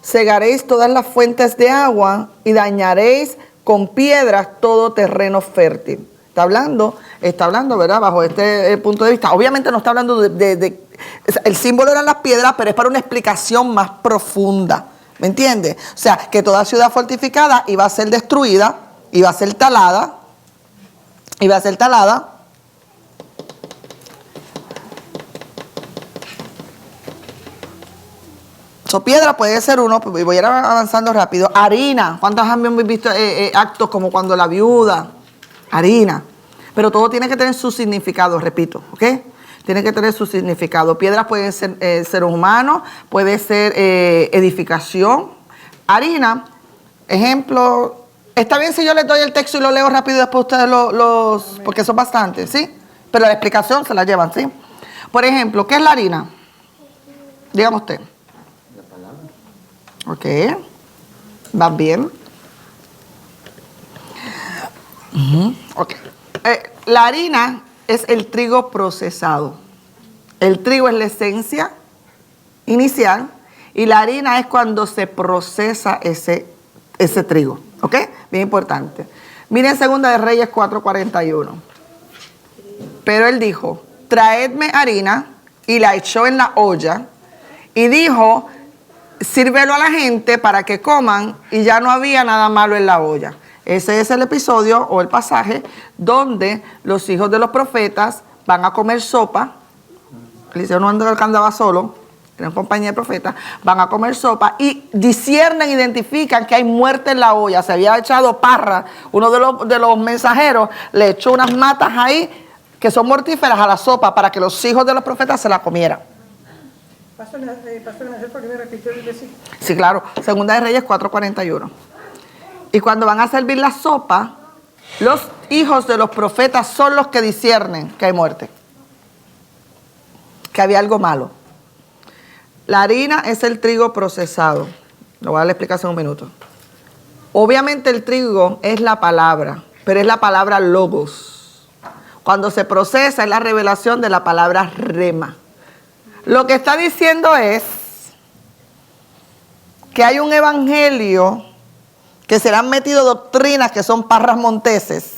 cegaréis todas las fuentes de agua y dañaréis con piedras todo terreno fértil. Está hablando, ¿verdad? Bajo este punto de vista. Obviamente no está hablando el símbolo eran las piedras, pero es para una explicación más profunda. ¿Me entiendes? O sea, que toda ciudad fortificada iba a ser destruida, iba a ser talada. Piedra puede ser uno, voy a ir avanzando rápido. Harina, ¿cuántos han visto actos como cuando la viuda? Harina. Pero todo tiene que tener su significado, repito, ¿ok? Tiene que tener su significado. Piedras pueden ser seres humanos, puede ser edificación. Harina, ejemplo. Está bien si yo les doy el texto y lo leo rápido y después ustedes porque son bastantes, ¿sí? Pero la explicación se la llevan, ¿sí? Por ejemplo, ¿qué es la harina? Dígame usted. Ok. ¿Vas bien? Ok. La harina es el trigo procesado. El trigo es la esencia inicial y la harina es cuando se procesa ese trigo. ¿Ok? Bien importante. Miren 2 de Reyes 4:41. Pero él dijo, traedme harina, y la echó en la olla, y dijo, sírvelo a la gente para que coman, y ya no había nada malo en la olla. Ese es el episodio o el pasaje donde los hijos de los profetas van a comer sopa. Eliseo no andaba solo, tienen compañía de profetas, van a comer sopa y disciernen, identifican que hay muerte en la olla. Se había echado parra. Uno de los mensajeros le echó unas matas ahí que son mortíferas a la sopa para que los hijos de los profetas se la comieran. Pastor, ¿por qué me repitió el versículo? Sí, claro. 2 de Reyes 4:41. Y cuando van a servir la sopa, los hijos de los profetas son los que disciernen que hay muerte, que había algo malo. La harina es el trigo procesado. Lo voy a dar la explicación en un minuto. Obviamente el trigo es la palabra, pero es la palabra logos. Cuando se procesa es la revelación de la palabra rema. Lo que está diciendo es que hay un evangelio que serán metido doctrinas que son parras monteses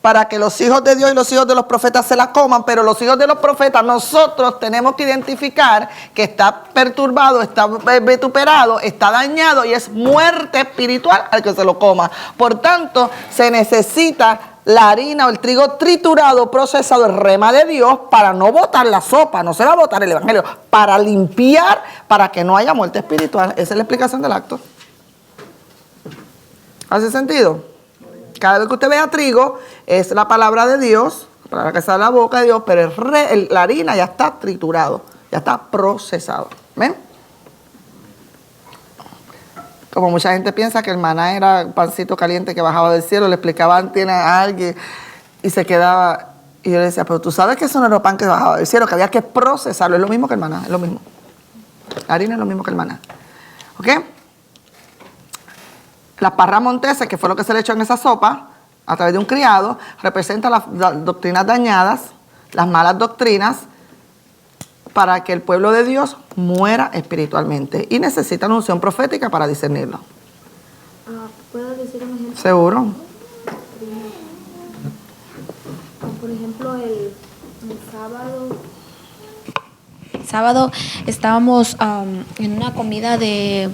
para que los hijos de Dios y los hijos de los profetas se la coman, pero los hijos de los profetas nosotros tenemos que identificar que está perturbado, está vituperado, está dañado y es muerte espiritual al que se lo coma. Por tanto, se necesita la harina o el trigo triturado, procesado, el rema de Dios, para no botar la sopa, no se va a botar el evangelio, para limpiar, para que no haya muerte espiritual. Esa es la explicación del acto. ¿Hace sentido? Cada vez que usted vea trigo, es la palabra de Dios, la palabra que sale de la boca de Dios, pero la harina ya está triturado, ya está procesado. ¿Ven? Como mucha gente piensa que el maná era un pancito caliente que bajaba del cielo, le explicaban a alguien y se quedaba. Y yo le decía, pero tú sabes que eso no era pan que bajaba del cielo, que había que procesarlo. Es lo mismo que el maná, es lo mismo. La harina es lo mismo que el maná. ¿Ok? La parra montesa, que fue lo que se le echó en esa sopa, a través de un criado, representa las doctrinas dañadas, las malas doctrinas, para que el pueblo de Dios muera espiritualmente. Y necesitan unción profética para discernirlo. ¿Puedo decir un ejemplo? ¿Seguro? Por ejemplo, el sábado estábamos en una comida del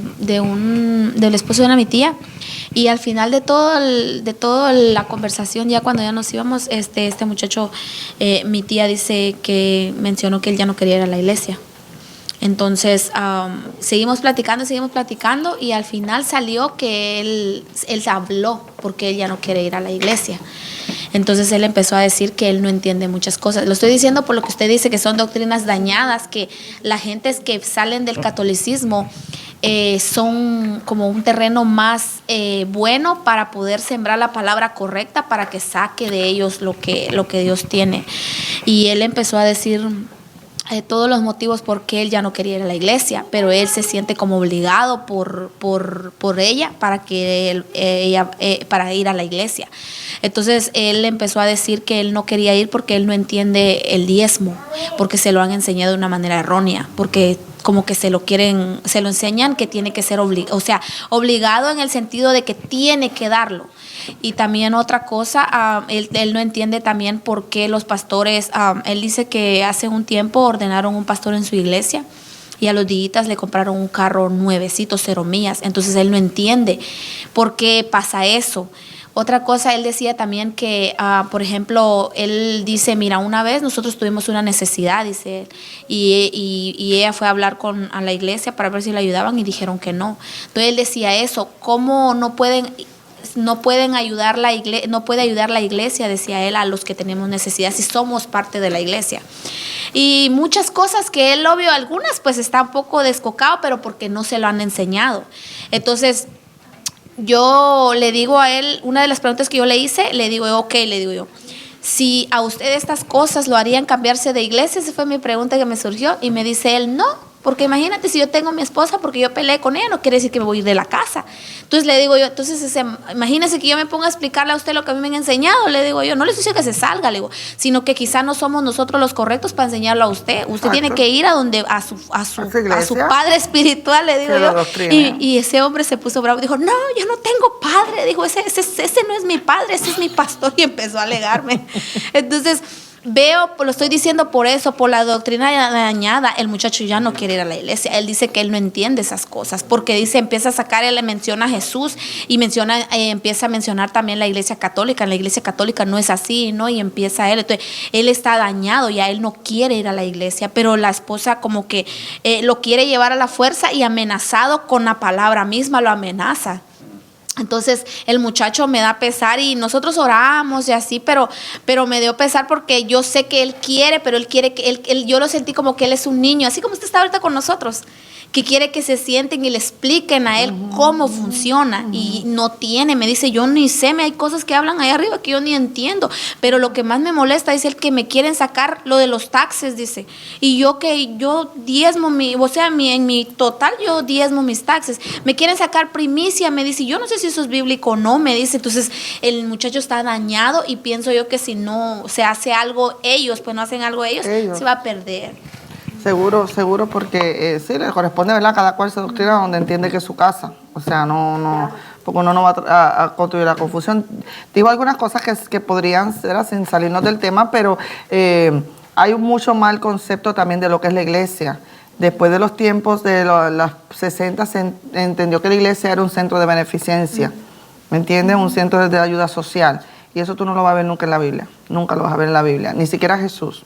esposo de una mi tía, y al final de toda la conversación, ya cuando ya nos íbamos, este muchacho, mi tía dice que mencionó que él ya no quería ir a la iglesia. Entonces, seguimos platicando y al final salió que él habló porque él ya no quiere ir a la iglesia. Entonces él empezó a decir que él no entiende muchas cosas. Lo estoy diciendo por lo que usted dice, que son doctrinas dañadas, que la gente que salen del catolicismo son como un terreno más bueno para poder sembrar la palabra correcta, para que saque de ellos lo que Dios tiene. Y él empezó a decir todos los motivos por qué él ya no quería ir a la iglesia, pero él se siente como obligado por ella para ir a la iglesia. Entonces él empezó a decir que él no quería ir porque él no entiende el diezmo, porque se lo han enseñado de una manera errónea, porque como que se lo enseñan que tiene que ser obligado en el sentido de que tiene que darlo. Y también otra cosa, él no entiende también por qué los pastores, él dice que hace un tiempo ordenaron un pastor en su iglesia y a los días le compraron un carro nuevecito, 0 millas. Entonces él no entiende por qué pasa eso. Otra cosa, él decía también que, por ejemplo, él dice, mira, una vez nosotros tuvimos una necesidad, dice él, y ella fue a hablar a la iglesia para ver si le ayudaban y dijeron que no. Entonces él decía eso, ¿cómo no puede ayudar la iglesia, decía él, a los que tenemos necesidad, si somos parte de la iglesia? Y muchas cosas que él, obvio, algunas pues está un poco descocado, pero porque no se lo han enseñado. Entonces yo le digo a él, una de las preguntas que yo le hice, le digo yo, si a usted estas cosas lo harían cambiarse de iglesia, esa fue mi pregunta que me surgió, y me dice él, no, porque imagínate, si yo tengo a mi esposa porque yo peleé con ella, no quiere decir que me voy a ir de la casa. Entonces le digo yo, imagínese que yo me ponga a explicarle a usted lo que a mí me han enseñado, le digo yo, no le estoy diciendo que se salga, le digo, sino que quizá no somos nosotros los correctos para enseñarlo a usted. Usted tiene que ir a su padre espiritual, le digo yo. Y ese hombre se puso bravo, dijo, no, yo no tengo padre, dijo, ese no es mi padre, ese es mi pastor, y empezó a alegarme. Entonces lo estoy diciendo por eso, por la doctrina dañada. El muchacho ya no quiere ir a la iglesia. Él dice que él no entiende esas cosas, porque dice, empieza a sacar, él le menciona a Jesús y empieza a mencionar también la iglesia católica. En la iglesia católica no es así, ¿no? Y empieza él. Entonces, él está dañado, ya él no quiere ir a la iglesia, pero la esposa como que lo quiere llevar a la fuerza y amenazado con la palabra misma, lo amenaza. Entonces el muchacho me da pesar y nosotros oramos y así, pero me dio pesar porque yo sé que él quiere, pero él quiere que yo lo sentí como que él es un niño, así como usted está ahorita con nosotros, que quiere que se sienten y le expliquen a él cómo funciona, y no tiene, me dice, yo ni sé, hay cosas que hablan ahí arriba que yo ni entiendo, pero lo que más me molesta es el que me quieren sacar lo de los taxes, dice, y yo diezmo en mi total yo diezmo mis taxes, me quieren sacar primicia, me dice, yo no sé si eso es bíblico o no, me dice. Entonces el muchacho está dañado y pienso yo que si no se hace algo ellos, se va a perder. Seguro, porque sí le corresponde, ¿verdad? Cada cual se doctrina donde entiende que es su casa. O sea, no, porque uno no va a construir la confusión. Digo algunas cosas que podrían ser, sin salirnos del tema, pero hay mucho mal concepto también de lo que es la iglesia. Después de los tiempos de las 60 se entendió que la iglesia era un centro de beneficencia, ¿me entiendes? Un centro de ayuda social. Y eso tú no lo vas a ver nunca en la Biblia, nunca lo vas a ver en la Biblia, ni siquiera Jesús.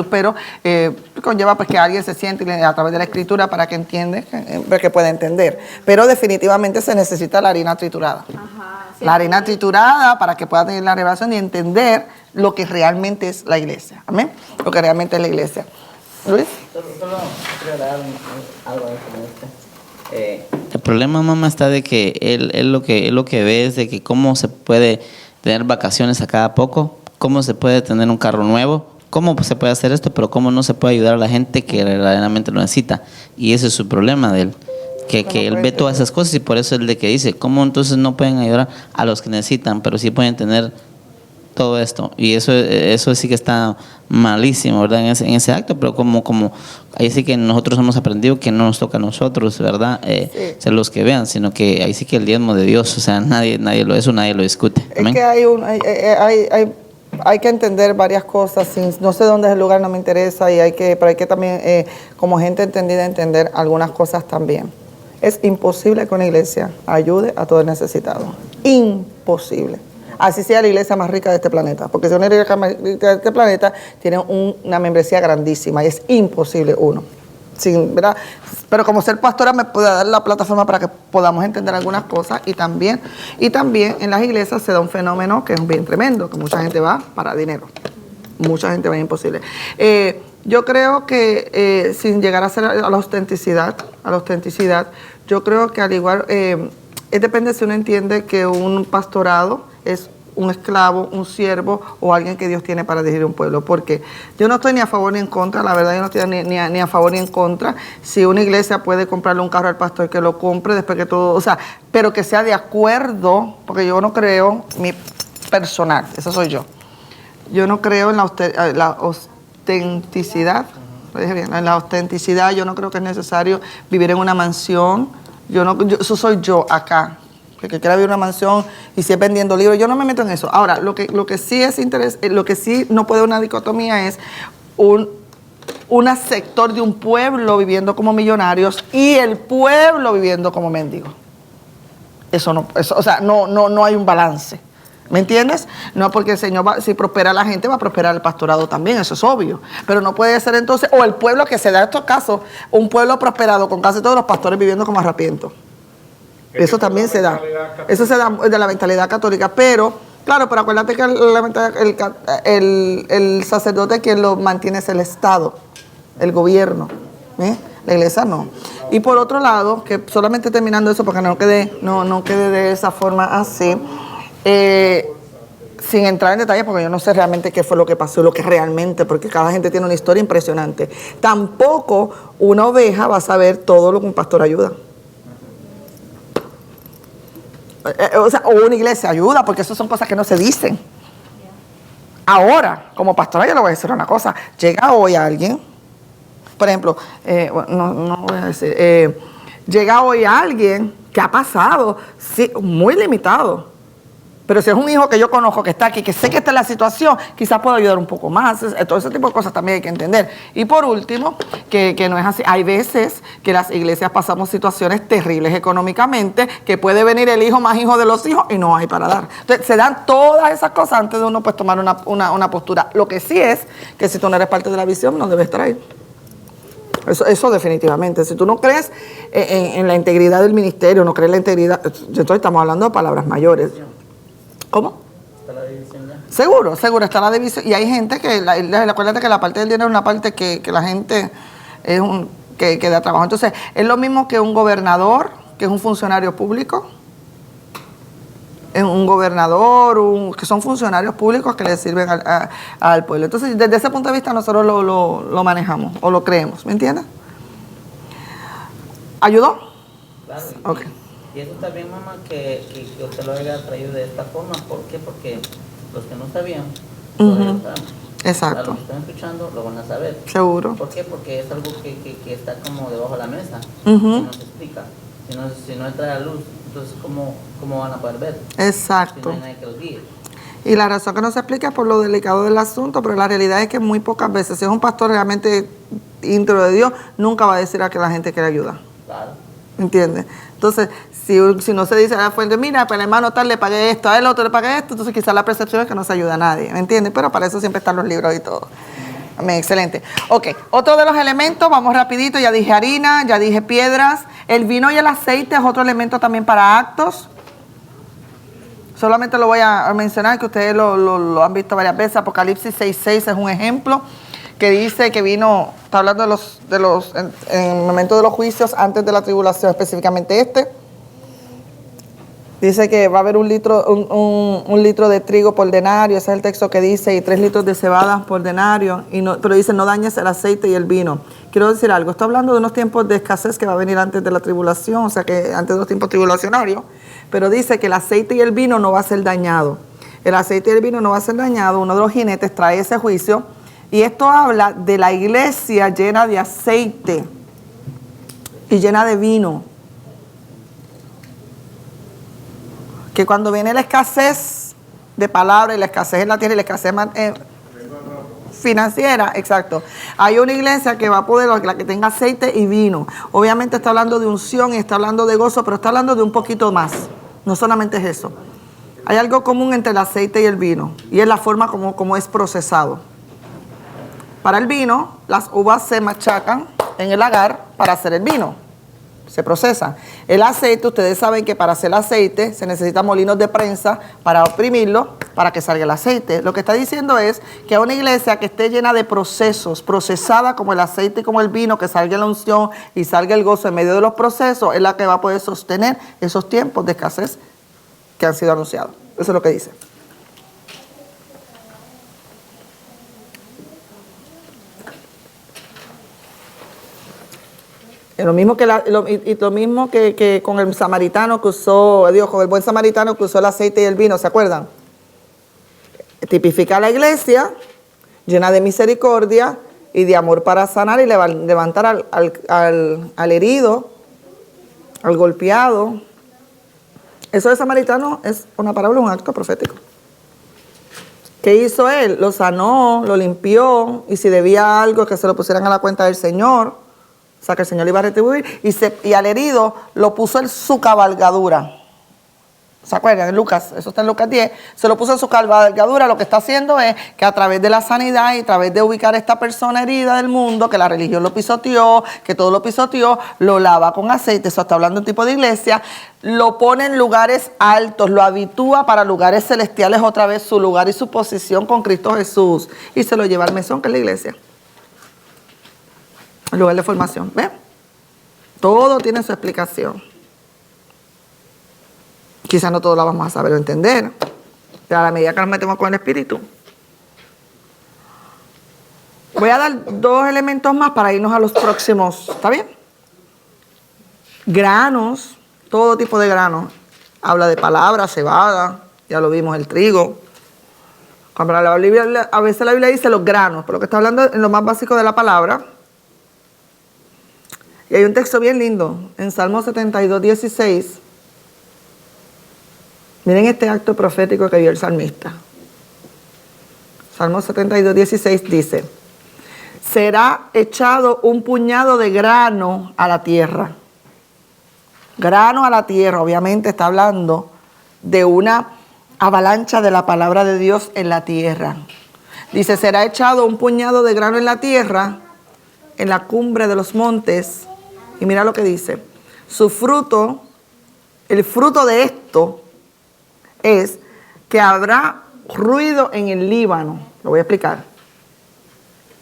Pero conlleva pues que alguien se siente a través de la escritura para que entienda, para que pueda entender. Pero definitivamente se necesita la harina triturada. La harina triturada para que pueda tener la revelación y entender lo que realmente es la iglesia. Amén. Lo que realmente es la iglesia. Luis. Solo quiero dar algo de esto. El problema, mamá, está de que él lo que ve es de que cómo se puede tener vacaciones a cada poco, cómo se puede tener un carro nuevo, cómo se puede hacer esto, pero cómo no se puede ayudar a la gente que verdaderamente lo necesita. Y ese es su problema de él. que él ve todas esas cosas y por eso es de que dice, ¿cómo entonces no pueden ayudar a los que necesitan, pero sí pueden tener todo esto? Y eso sí que está malísimo, ¿verdad? En ese acto, pero como ahí sí que nosotros hemos aprendido que no nos toca a nosotros, ¿verdad? Ser los que vean, sino que ahí sí que el diezmo de Dios, o sea, nadie lo discute. ¿Amén? Es que hay que entender varias cosas, no sé dónde es el lugar, no me interesa, pero hay que también, como gente entendida, entender algunas cosas también. Es imposible que una iglesia ayude a todo el necesitado. Imposible. Así sea la iglesia más rica de este planeta. Porque si una iglesia más rica de este planeta tiene una membresía grandísima y es imposible uno. ¿Verdad? Pero como ser pastora me puede dar la plataforma para que podamos entender algunas cosas y también en las iglesias se da un fenómeno que es bien tremendo, que mucha gente va para dinero. Mucha gente va imposible. Yo creo que sin llegar a ser a la autenticidad, yo creo que al igual, depende si uno entiende que un pastorado es un esclavo, un siervo o alguien que Dios tiene para dirigir un pueblo. Porque yo no estoy ni a favor ni en contra, la verdad yo no estoy ni a favor ni en contra. Si una iglesia puede comprarle un carro al pastor, que lo compre después que todo, o sea, pero que sea de acuerdo, porque yo no creo, mi personal, eso soy yo. Yo no creo en la autenticidad. Lo dije bien, en la autenticidad yo no creo que es necesario vivir en una mansión. Eso soy yo acá. Que quiera vivir en una mansión y si es vendiendo libros, yo no me meto en eso. Ahora, lo que sí es lo que sí no puede una dicotomía es un sector de un pueblo viviendo como millonarios y el pueblo viviendo como mendigos. No hay un balance. ¿Me entiendes? No, porque el Señor, si prospera a la gente, va a prosperar el pastorado también, eso es obvio. Pero no puede ser entonces, o el pueblo que se da estos casos, un pueblo prosperado con casi todos los pastores viviendo como arrapientos. Eso también se da. Eso se da de la mentalidad católica. Pero, claro, pero acuérdate que el sacerdote quien lo mantiene es el Estado, el gobierno. La iglesia no. Y por otro lado, que solamente terminando eso, porque no quede de esa forma así, sin entrar en detalles, porque yo no sé realmente qué fue lo que pasó, lo que realmente, porque cada gente tiene una historia impresionante. Tampoco una oveja va a saber todo lo que un pastor ayuda. O una iglesia ayuda, porque eso son cosas que no se dicen. Ahora, como pastora, yo le voy a decir una cosa. Llega hoy alguien, por ejemplo, no voy a decir, llega hoy alguien que ha pasado, sí, muy limitado. Pero si es un hijo que yo conozco, que está aquí, que sé que está en la situación, quizás puedo ayudar un poco más. Todo ese tipo de cosas también hay que entender. Y por último, que no es así. Hay veces que las iglesias pasamos situaciones terribles económicamente, que puede venir el hijo más hijo de los hijos y no hay para dar. Entonces, se dan todas esas cosas antes de uno pues tomar una postura. Lo que sí es que si tú no eres parte de la visión, no debes estar ahí. Eso definitivamente. Si tú no crees en la integridad del ministerio, no crees en la integridad, entonces estamos hablando de palabras mayores. ¿Cómo? ¿Está la división ya? Seguro está la división. Y hay gente que, acuérdate que la parte del dinero es una parte que la gente que da trabajo. Entonces, es lo mismo que un gobernador, que es un funcionario público. Es un gobernador, que son funcionarios públicos que le sirven al pueblo. Entonces, desde ese punto de vista nosotros lo manejamos o lo creemos. ¿Me entiendes? ¿Ayudó? Claro. Ok. Y eso está bien, mamá, que usted lo haya traído de esta forma. ¿Por qué? Porque los que no sabían, lo saben. Exacto. Los que están escuchando lo van a saber. Seguro. ¿Por qué? Porque es algo que está como debajo de la mesa. Ujú. No se explica. Si no entra la luz, entonces ¿cómo van a poder ver? Exacto. Si no hay nadie que los guíe. Y la razón que no se explica es por lo delicado del asunto, pero la realidad es que muy pocas veces, si es un pastor realmente íntimo de Dios, nunca va a decir a que la gente quiere ayudar. Claro. ¿Entiendes? Entonces, si no se dice a la fuente, mira, pues el hermano tal le pagué esto, a él otro le pagué esto, entonces quizás la percepción es que no se ayuda a nadie, ¿me entiendes? Pero para eso siempre están los libros y todo. Amén, excelente. Ok, otro de los elementos, vamos rapidito, ya dije harina, ya dije piedras, el vino y el aceite es otro elemento también para actos. Solamente lo voy a mencionar, que ustedes lo han visto varias veces. Apocalipsis 6:6 es un ejemplo que dice que vino, está hablando en el momento de los juicios antes de la tribulación, específicamente este. Dice que va a haber un litro de trigo por denario, ese es el texto que dice, y 3 litros de cebada por denario, pero dice, no dañes el aceite y el vino. Quiero decir algo, está hablando de unos tiempos de escasez que va a venir antes de la tribulación, o sea que antes de los tiempos tribulacionarios, pero dice que el aceite y el vino no va a ser dañado. El aceite y el vino no va a ser dañado, uno de los jinetes trae ese juicio, y esto habla de la iglesia llena de aceite y llena de vino. Que cuando viene la escasez de palabra y la escasez en la tierra y la escasez financiera, exacto, hay una iglesia que va a poder, la que tenga aceite y vino. Obviamente está hablando de unción y está hablando de gozo, pero está hablando de un poquito más. No solamente es eso. Hay algo común entre el aceite y el vino, y es la forma como es procesado. Para el vino, las uvas se machacan en el lagar para hacer el vino. Se procesa. El aceite, ustedes saben que para hacer aceite se necesitan molinos de prensa para oprimirlo, para que salga el aceite. Lo que está diciendo es que a una iglesia que esté llena de procesos, procesada como el aceite y como el vino, que salga la unción y salga el gozo en medio de los procesos, es la que va a poder sostener esos tiempos de escasez que han sido anunciados. Eso es lo que dice. Lo mismo que con el samaritano que usó, con el buen samaritano que usó el aceite y el vino, ¿se acuerdan? Tipifica a la iglesia llena de misericordia y de amor para sanar y levantar al herido, al golpeado. Eso de samaritano es una parábola, un acto profético. ¿Qué hizo él? Lo sanó, lo limpió, y si debía algo, que se lo pusieran a la cuenta del Señor. O sea, que el Señor le iba a retribuir, y al herido lo puso en su cabalgadura. ¿Se acuerdan? En Lucas, eso está en Lucas 10, se lo puso en su cabalgadura. Lo que está haciendo es que a través de la sanidad y a través de ubicar a esta persona herida del mundo, que la religión lo pisoteó, que todo lo pisoteó, lo lava con aceite. Eso está hablando de un tipo de iglesia, lo pone en lugares altos, lo habitúa para lugares celestiales otra vez, su lugar y su posición con Cristo Jesús, y se lo lleva al mesón, que es la iglesia. El lugar de formación, ¿ven? Todo tiene su explicación. Quizás no todos la vamos a saber o entender, pero a la medida que nos metemos con el Espíritu. Voy a dar 2 elementos más para irnos a los próximos, ¿está bien? Granos, todo tipo de granos. Habla de palabra, cebada, ya lo vimos, el trigo. Cuando a veces la Biblia dice los granos, pero lo que está hablando en lo más básico de la palabra. Y hay un texto bien lindo, en Salmo 72, 16. Miren este acto profético que vio el salmista. Salmo 72, 16 dice, será echado un puñado de grano a la tierra. Grano a la tierra, obviamente está hablando de una avalancha de la palabra de Dios en la tierra. Dice, será echado un puñado de grano en la tierra, en la cumbre de los montes. Y mira lo que dice, su fruto, el fruto de esto es que habrá ruido en el Líbano, lo voy a explicar,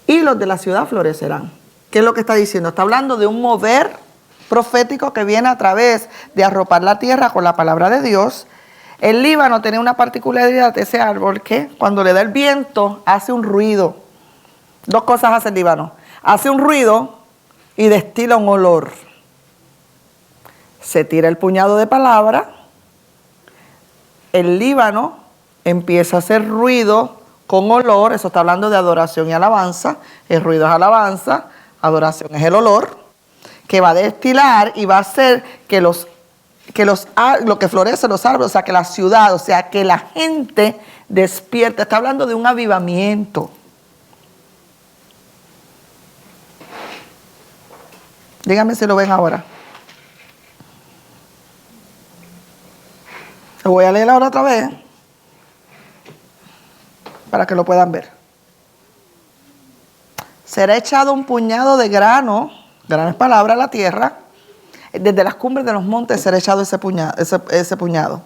y los de la ciudad florecerán. ¿Qué es lo que está diciendo? Está hablando de un mover profético que viene a través de arropar la tierra con la palabra de Dios. El Líbano tiene una particularidad de ese árbol que cuando le da el viento hace un ruido. 2 cosas hace el Líbano, hace un ruido y destila un olor. Se tira el puñado de palabra, el Líbano empieza a hacer ruido con olor. Eso está hablando de adoración y alabanza. El ruido es alabanza, adoración es el olor, que va a destilar y va a hacer que lo que florece los árboles, o sea, que la ciudad, o sea, que la gente despierta. Está hablando de un avivamiento. Díganme si lo ven ahora. Lo voy a leer ahora otra vez para que lo puedan ver. Será echado un puñado de grano es palabra, a la tierra. Desde las cumbres de los montes será echado ese puñado.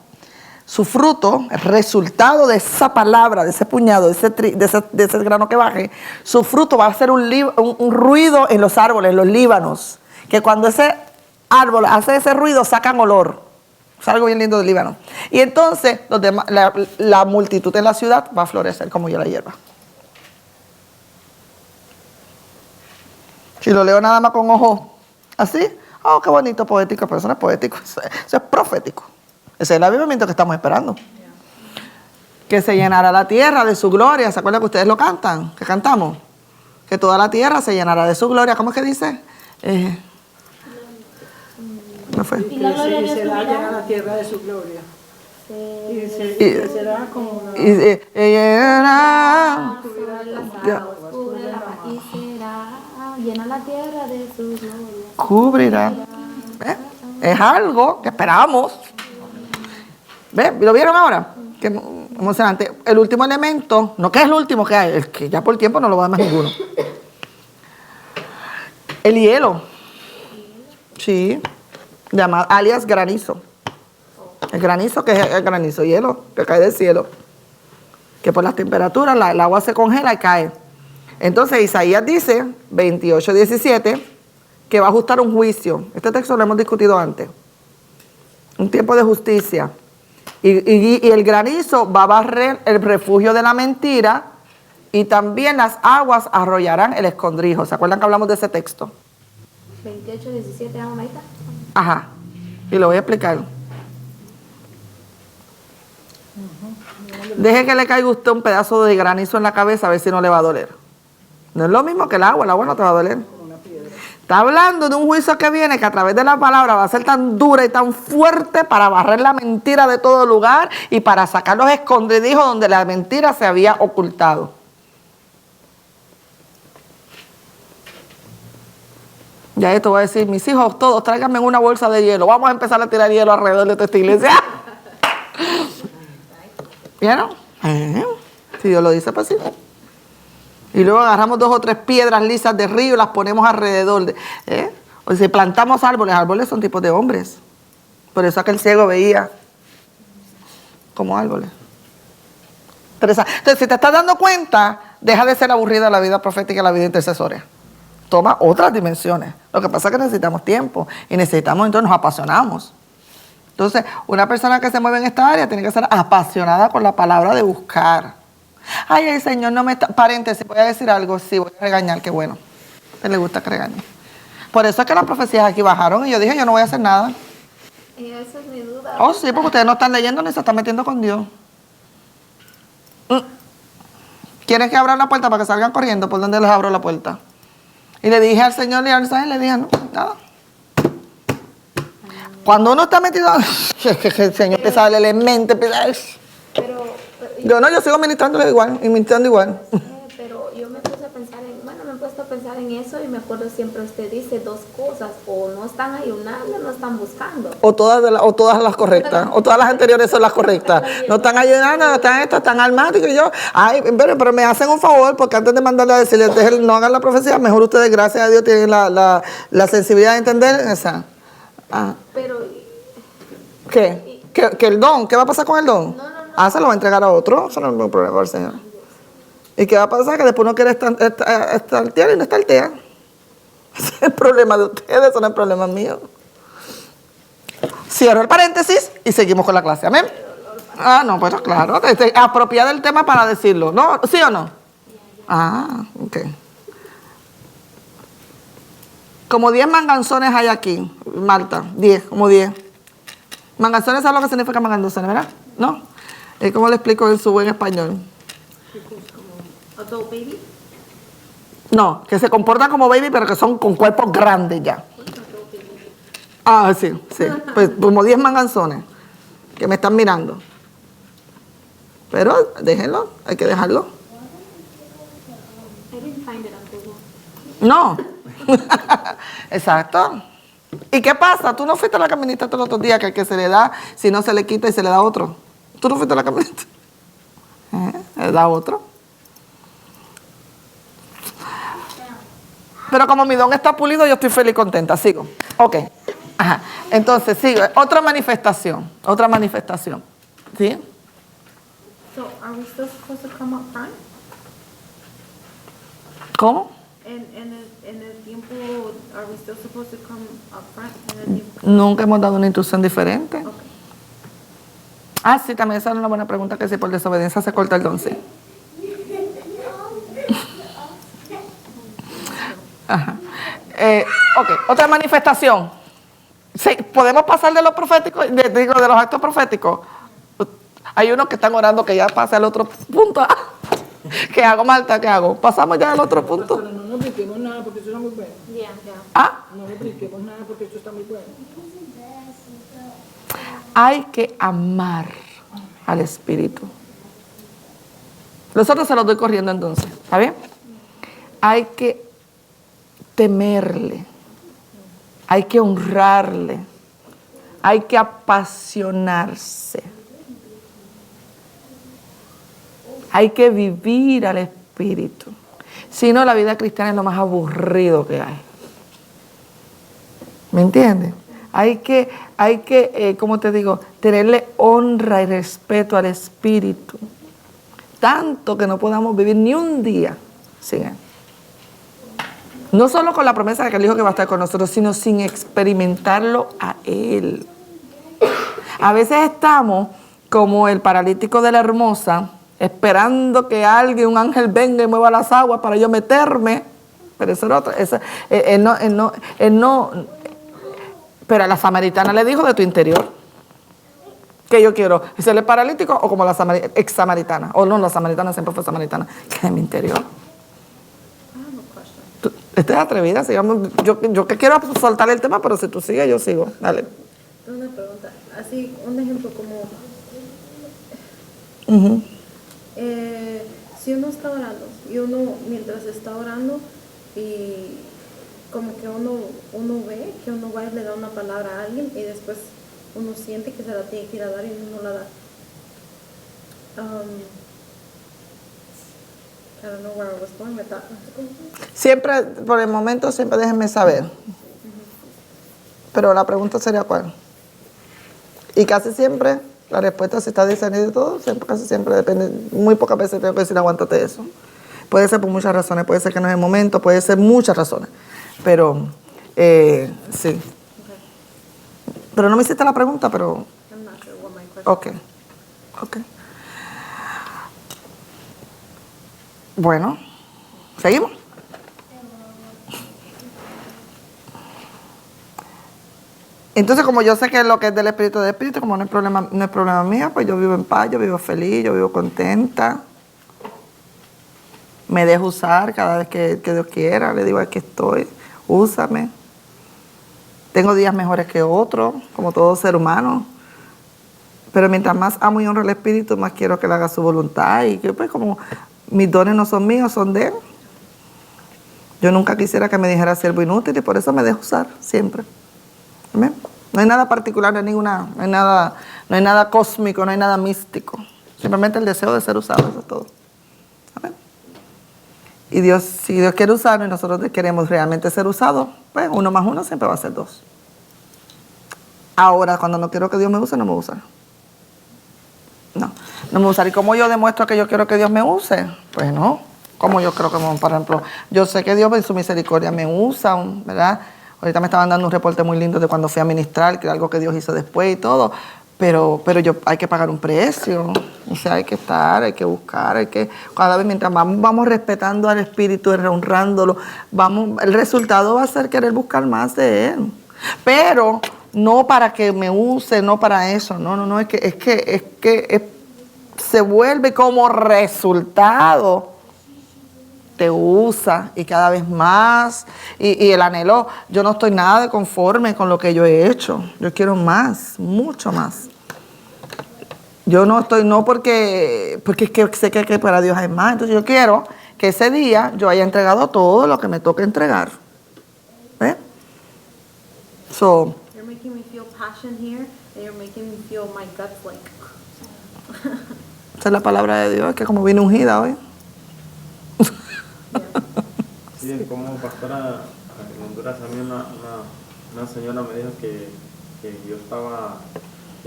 Su fruto, el resultado de esa palabra, de ese puñado, de ese grano que baje, su fruto va a ser un ruido en los árboles, en los Líbanos, que cuando ese árbol hace ese ruido sacan olor. Es algo bien lindo del Líbano. Y entonces los demás, la multitud en la ciudad va a florecer como yo la hierba. Si lo leo nada más con ojos así, oh, qué bonito, poético, pero eso no es poético, eso es profético. Ese es el avivamiento que estamos esperando. Que se llenará la tierra de su gloria. ¿Se acuerdan que ustedes lo cantan? Que cantamos. Que toda la tierra se llenará de su gloria. ¿Cómo es que dice? ¿No fue? Y será llena la tierra de su gloria. Y será como una... llenará. Llena la tierra de su gloria. Cubrirá. Es algo que esperamos. ¿Lo vieron ahora? Qué emocionante. El último elemento, no que es el último que hay, es que ya por tiempo no lo va a dar más ninguno. El hielo. Sí. Llamado, alias granizo. El granizo, que es el granizo, hielo, que cae del cielo. Que por las temperaturas el agua se congela y cae. Entonces Isaías dice, 28:17, que va a ajustar un juicio. Este texto lo hemos discutido antes. Un tiempo de justicia. Y el granizo va a barrer el refugio de la mentira y también las aguas arrollarán el escondrijo. ¿Se acuerdan que hablamos de ese texto? 28:17, vamos ahí. Ajá. Y lo voy a explicar. Deje que le caiga a usted un pedazo de granizo en la cabeza a ver si no le va a doler. No es lo mismo que el agua no te va a doler. Está hablando de un juicio que viene que a través de la palabra va a ser tan dura y tan fuerte para barrer la mentira de todo lugar y para sacar los escondrijos donde la mentira se había ocultado. Ya esto va a decir, mis hijos todos, tráiganme una bolsa de hielo. Vamos a empezar a tirar hielo alrededor de toda esta iglesia. ¿Vieron? Si Dios lo dice, pues sí. Y luego agarramos 2 o 3 piedras lisas de río y las ponemos alrededor. O si plantamos árboles son tipos de hombres. Por eso aquel ciego veía como árboles. Entonces, si te estás dando cuenta, deja de ser aburrida la vida profética y la vida intercesoria. Toma otras dimensiones. Lo que pasa es que necesitamos tiempo y necesitamos, entonces nos apasionamos. Entonces, una persona que se mueve en esta área tiene que ser apasionada por la palabra de buscar. Ay, el Señor no me está... Paréntesis, voy a decir algo, sí, voy a regañar, qué bueno. A él le gusta que regañe. Por eso es que las profecías aquí bajaron y yo dije, yo no voy a hacer nada. Y esa es mi duda. Oh, sí, porque ustedes no están leyendo ni se están metiendo con Dios. ¿Quieren que abra la puerta para que salgan corriendo? ¿Por dónde les abro la puerta? Y le dije al Señor y al Señor, le dije, no, nada. Cuando uno está metido, que el Señor empieza a darle elementos, yo sigo ministrándole igual, y ministrando igual. Pero yo me puse a pensar me he puesto a pensar en eso y me acuerdo siempre usted dice 2 cosas, o no están ayunando, no están buscando. O todas las correctas, o todas las anteriores son las correctas. No están ayunando, no están estas, están almáticos. Y yo, pero me hacen un favor, porque antes de mandarle a decirle, no hagan la profecía, mejor ustedes, gracias a Dios, tienen la sensibilidad de entender esa. Pero... ¿Qué? ¿Que el don? ¿Qué va a pasar con el don? No. Se lo va a entregar a otro. Eso no es ningún problema del Señor. ¿Y qué va a pasar? Que después uno quiere estartear y no estartea. Ese es el problema de ustedes, eso no es el problema mío. Cierro el paréntesis y seguimos con la clase. ¿Amén? No, pues claro. Apropiada del tema para decirlo. ¿No? ¿Sí o no? Ok. Como 10 manganzones hay aquí, Marta. 10, como 10. Manganzones, ¿sabes lo que significa manganzones, verdad? ¿No? ¿Cómo le explico en su buen español? ¿Adult baby? No, que se comportan como baby, pero que son con cuerpos grandes ya. Sí. Pues como 10 manganzones que me están mirando. Pero déjenlo, hay que dejarlo. I didn't find it on Google. No. Exacto. ¿Y qué pasa? Tú no fuiste a la caminista todos los otros días que se le da, si no se le quita y se le da otro. Tú no fuiste a la caminista. Le da otro. Pero como mi don está pulido, yo estoy feliz y contenta. Sigo. Ok. Entonces, sigo. Otra manifestación. ¿Sí? So, are we still supposed to come up front? ¿Cómo? En el tiempo, are we still supposed to come up front? En el tiempo? Nunca hemos dado una instrucción diferente. Okay. Ah, sí, también esa es una buena pregunta, que si por desobediencia se corta el don, sí. Ajá. Ok, otra manifestación. Sí, podemos pasar de los proféticos, de los actos proféticos. Hay unos que están orando que ya pase al otro punto. ¿Qué hago, Marta? ¿Qué hago? Pasamos ya al otro punto. Pero no nos brinquemos nada porque eso está muy bueno. Ah, No nos brinquemos nada porque eso está muy bueno. hay que amar al Espíritu. Los otros se los doy corriendo entonces, ¿está bien? Hay que temerle, hay que honrarle, hay que apasionarse, hay que vivir al Espíritu. Si no, la vida cristiana es lo más aburrido que hay. ¿Me entiendes? Hay que, ¿cómo te digo? Tenerle honra y respeto al Espíritu. Tanto que no podamos vivir ni un día sin Él. No solo con la promesa de que Él dijo que va a estar con nosotros, sino sin experimentarlo a Él. A veces estamos como el paralítico de la Hermosa, esperando que alguien, un ángel venga y mueva las aguas para yo meterme. Pero eso era otro. Él no. Pero a la samaritana le dijo de tu interior. Que yo quiero ser el paralítico o como la ex samaritana. O no, la samaritana siempre fue samaritana. Que de mi interior. Esta es atrevida, sigamos. Yo que quiero soltar el tema, pero si tú sigues, yo sigo. Dale. Una pregunta, así un ejemplo como si uno está orando y uno mientras está orando y como que uno ve que uno va y le da una palabra a alguien y después uno siente que se la tiene que ir a dar y uno no la da. I don't know where I was going with that. Siempre, por el momento, siempre déjenme saber. Pero la pregunta sería ¿cuál? Y casi siempre, la respuesta si está discernido y todo, siempre, casi siempre depende. Muy pocas veces tengo que decir aguántate eso. Puede ser por muchas razones, puede ser que no es el momento, puede ser muchas razones. Pero, sí. Pero no me hiciste la pregunta, pero... I'm not sure what my question. Ok. Bueno, ¿seguimos? Entonces, como yo sé que lo que es del Espíritu, como no es problema mío, pues yo vivo en paz, yo vivo feliz, yo vivo contenta. Me dejo usar cada vez que Dios quiera, le digo aquí estoy, úsame. Tengo días mejores que otros, como todo ser humano. Pero mientras más amo y honro al Espíritu, más quiero que Él haga su voluntad. Y que pues como mis dones no son míos, son de Él. Yo nunca quisiera que me dijera siervo inútil y por eso me dejo usar siempre. ¿Amén? No hay nada particular, no hay nada cósmico, no hay nada místico. Simplemente el deseo de ser usado, eso es todo. ¿Amén? Y Dios, si Dios quiere usarnos y nosotros queremos realmente ser usados, pues 1 más 1 siempre va a ser 2. Ahora, cuando no quiero que Dios me use, no me usa. No me usa. ¿Y cómo yo demuestro que yo quiero que Dios me use? Pues no. Como yo creo que, por ejemplo, yo sé que Dios en su misericordia me usa, ¿verdad? Ahorita me estaban dando un reporte muy lindo de cuando fui a ministrar, que era algo que Dios hizo después y todo. Pero hay que pagar un precio. O sea, hay que estar, hay que buscar, cada vez mientras vamos respetando al Espíritu, honrándolo, el resultado va a ser querer buscar más de Él. Pero no para que me use, no para eso. No, es que se vuelve como resultado. Te usa y cada vez más. Y el anhelo, yo no estoy nada de conforme con lo que yo he hecho. Yo quiero más, mucho más. Yo no estoy, no porque es que sé que para Dios hay más. Entonces yo quiero que ese día yo haya entregado todo lo que me toque entregar. ¿Ves? So, You're making me feel passion here and you're making me feel my guts like. esa es la palabra de Dios, que como vine ungida hoy. Sí, como pastora en Honduras, a mí una señora me dijo que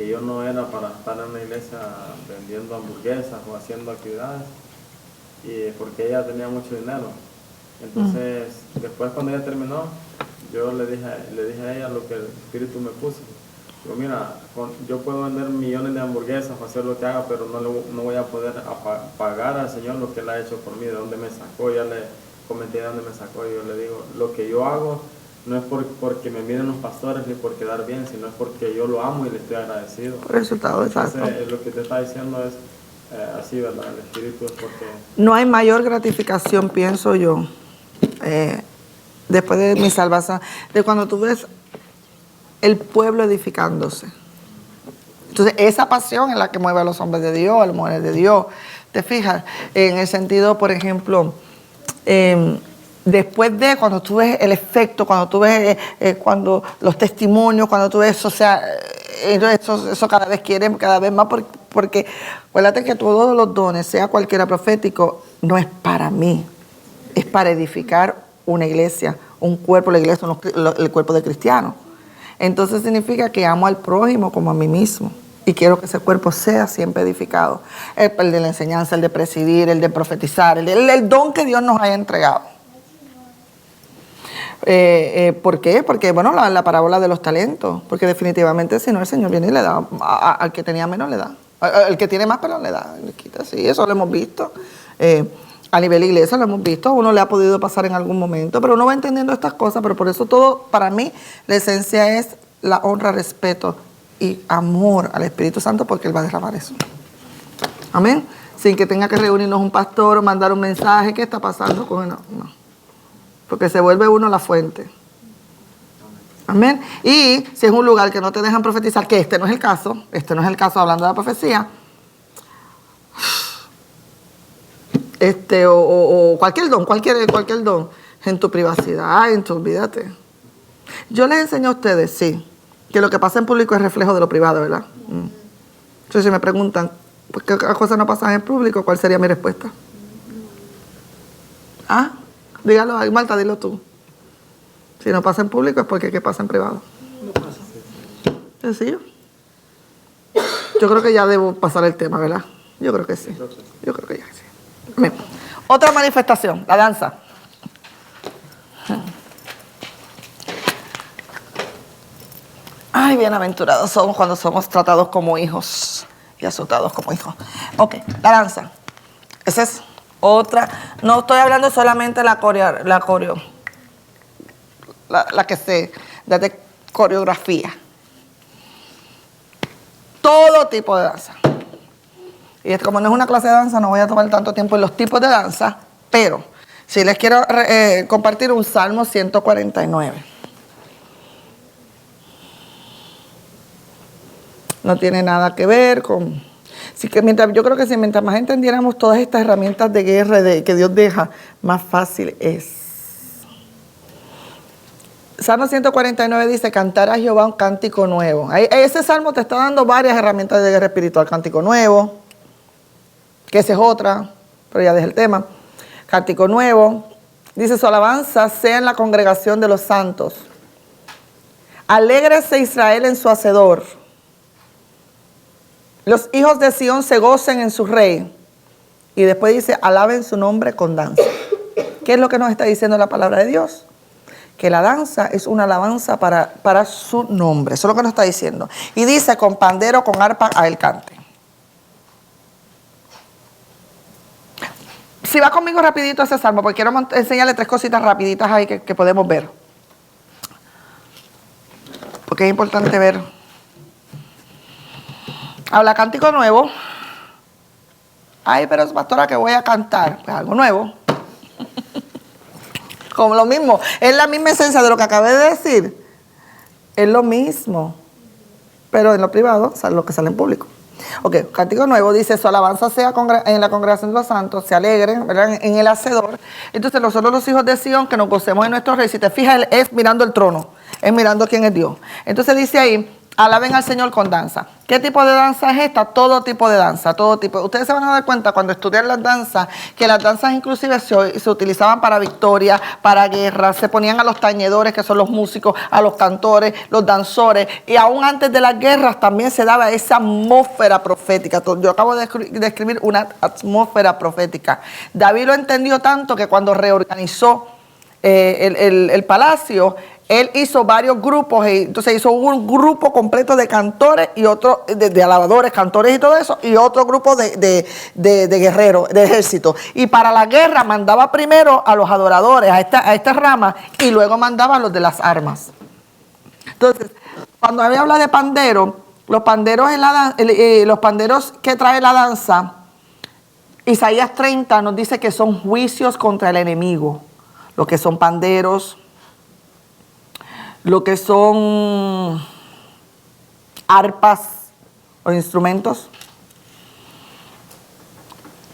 yo no era para estar en una iglesia vendiendo hamburguesas o haciendo actividades, y porque ella tenía mucho dinero. Entonces, después cuando ella terminó, yo le dije a ella lo que el Espíritu me puso. Digo, mira, yo puedo vender millones de hamburguesas o hacer lo que haga, pero no voy a poder pagar al Señor lo que Él ha hecho por mí, de dónde me sacó. Ya le comenté de dónde me sacó y yo le digo, lo que yo hago no es porque me miren los pastores ni por quedar bien, sino es porque yo lo amo y le estoy agradecido. Por resultado, exacto. Entonces, lo que te está diciendo es así, ¿verdad? El Espíritu es porque... No hay mayor gratificación, pienso yo, después de mi salvación, de cuando tú ves el pueblo edificándose. Entonces, esa pasión es la que mueve a los hombres de Dios, a las mujeres de Dios. ¿Te fijas? En el sentido, por ejemplo, después de cuando tú ves el efecto, cuando tú ves cuando los testimonios, cuando tú ves eso, o sea, eso cada vez quieren, cada vez más, porque acuérdate que todos los dones, sea cualquiera profético, no es para mí, es para edificar una iglesia, un cuerpo, la iglesia, el cuerpo de cristianos. Entonces significa que amo al prójimo como a mí mismo y quiero que ese cuerpo sea siempre edificado. El de la enseñanza, el de presidir, el de profetizar, el don que Dios nos haya entregado. ¿Por qué? Porque, bueno, la parábola de los talentos, porque definitivamente si no el Señor viene y le da, al que tenía menos le da, al que tiene más pero le da, le quita, sí, eso lo hemos visto. A nivel iglesia lo hemos visto, uno le ha podido pasar en algún momento, pero uno va entendiendo estas cosas, pero por eso todo, para mí, la esencia es la honra, respeto y amor al Espíritu Santo, porque Él va a derramar eso. Amén. Sin que tenga que reunirnos un pastor o mandar un mensaje, ¿qué está pasando con él? No. Porque se vuelve uno la fuente. Amén. Y si es un lugar que no te dejan profetizar, que este no es el caso hablando de la profecía, o cualquier don, en tu privacidad, olvídate. Yo les enseño a ustedes, sí, que lo que pasa en público es reflejo de lo privado, ¿verdad? Entonces, si me preguntan, ¿por qué cosas no pasan en público? ¿Cuál sería mi respuesta? Dígalo, Marta, dilo tú. Si no pasa en público es porque ¿qué pasa en privado? No pasa. ¿Sencillo? Yo creo que ya debo pasar el tema, ¿verdad? Yo creo que sí. Yo creo que ya sí. Bien. Otra manifestación, la danza. Ay, bienaventurados somos cuando somos tratados como hijos y azotados como hijos. Ok, la danza. Esa es otra. No estoy hablando solamente de la que se da de coreografía. Todo tipo de danza. Y como no es una clase de danza, no voy a tomar tanto tiempo en los tipos de danza, pero si les quiero compartir un Salmo 149. No tiene nada que ver con... Así que yo creo que mientras más entendiéramos todas estas herramientas de guerra que Dios deja, más fácil es. Salmo 149 dice, cantar a Jehová un cántico nuevo. Ese salmo te está dando varias herramientas de guerra espiritual. Cántico nuevo, que esa es otra, pero ya dejé el tema. Cántico nuevo. Dice, su alabanza sea en la congregación de los santos. Alégrese Israel en su hacedor. Los hijos de Sión se gocen en su rey. Y después dice, alaben su nombre con danza. ¿Qué es lo que nos está diciendo la palabra de Dios? Que la danza es una alabanza para su nombre. Eso es lo que nos está diciendo. Y dice, con pandero, con arpa, a él cante. Si va conmigo rapidito ese salmo, porque quiero enseñarle 3 cositas rapiditas ahí que podemos ver. Porque es importante ver. Habla cántico nuevo. Ay, pero pastora, que voy a cantar. Pues algo nuevo. Como lo mismo. Es la misma esencia de lo que acabé de decir. Es lo mismo. Pero en lo privado, lo que sale en público. Ok, cántico nuevo dice, su alabanza sea en la congregación de los santos, se alegren, ¿verdad? En el hacedor. Entonces nosotros los hijos de Sión, que nos gocemos en nuestro rey, si te fijas, él es mirando el trono, es mirando quién es Dios. Entonces dice ahí, alaben al Señor con danza. ¿Qué tipo de danza es esta? Todo tipo de danza, todo tipo. Ustedes se van a dar cuenta cuando estudian las danzas, que las danzas inclusive se utilizaban para victoria, para guerra, se ponían a los tañedores, que son los músicos, a los cantores, los danzores, y aún antes de las guerras también se daba esa atmósfera profética. Yo acabo de escribir una atmósfera profética. David lo entendió tanto que cuando reorganizó el palacio, él hizo varios grupos, entonces hizo un grupo completo de cantores y otro de alabadores, cantores y todo eso, y otro grupo de guerreros, de ejército. Y para la guerra mandaba primero a los adoradores, a esta rama, y luego mandaba a los de las armas. Entonces, cuando habla de pandero, los panderos que trae la danza, Isaías 30 nos dice que son juicios contra el enemigo. Lo que son panderos, lo que son arpas o instrumentos.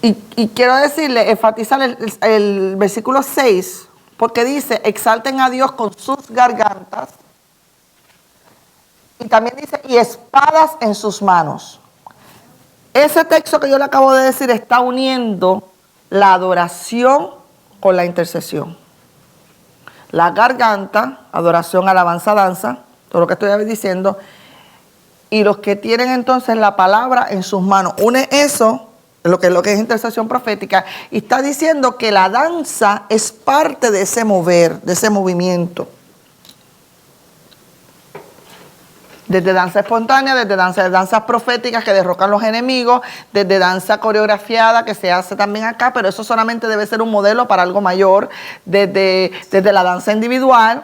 Y quiero decirle, enfatizar el versículo 6, porque dice, exalten a Dios con sus gargantas. Y también dice, y espadas en sus manos. Ese texto que yo le acabo de decir está uniendo la adoración con la intercesión. La garganta, adoración, alabanza, danza, todo lo que estoy diciendo, y los que tienen entonces la palabra en sus manos. Une eso, lo que es intercesión profética, y está diciendo que la danza es parte de ese mover, de ese movimiento. Desde danza espontánea, desde danzas proféticas que derrocan los enemigos, desde danza coreografiada que se hace también acá, pero eso solamente debe ser un modelo para algo mayor, desde la danza individual.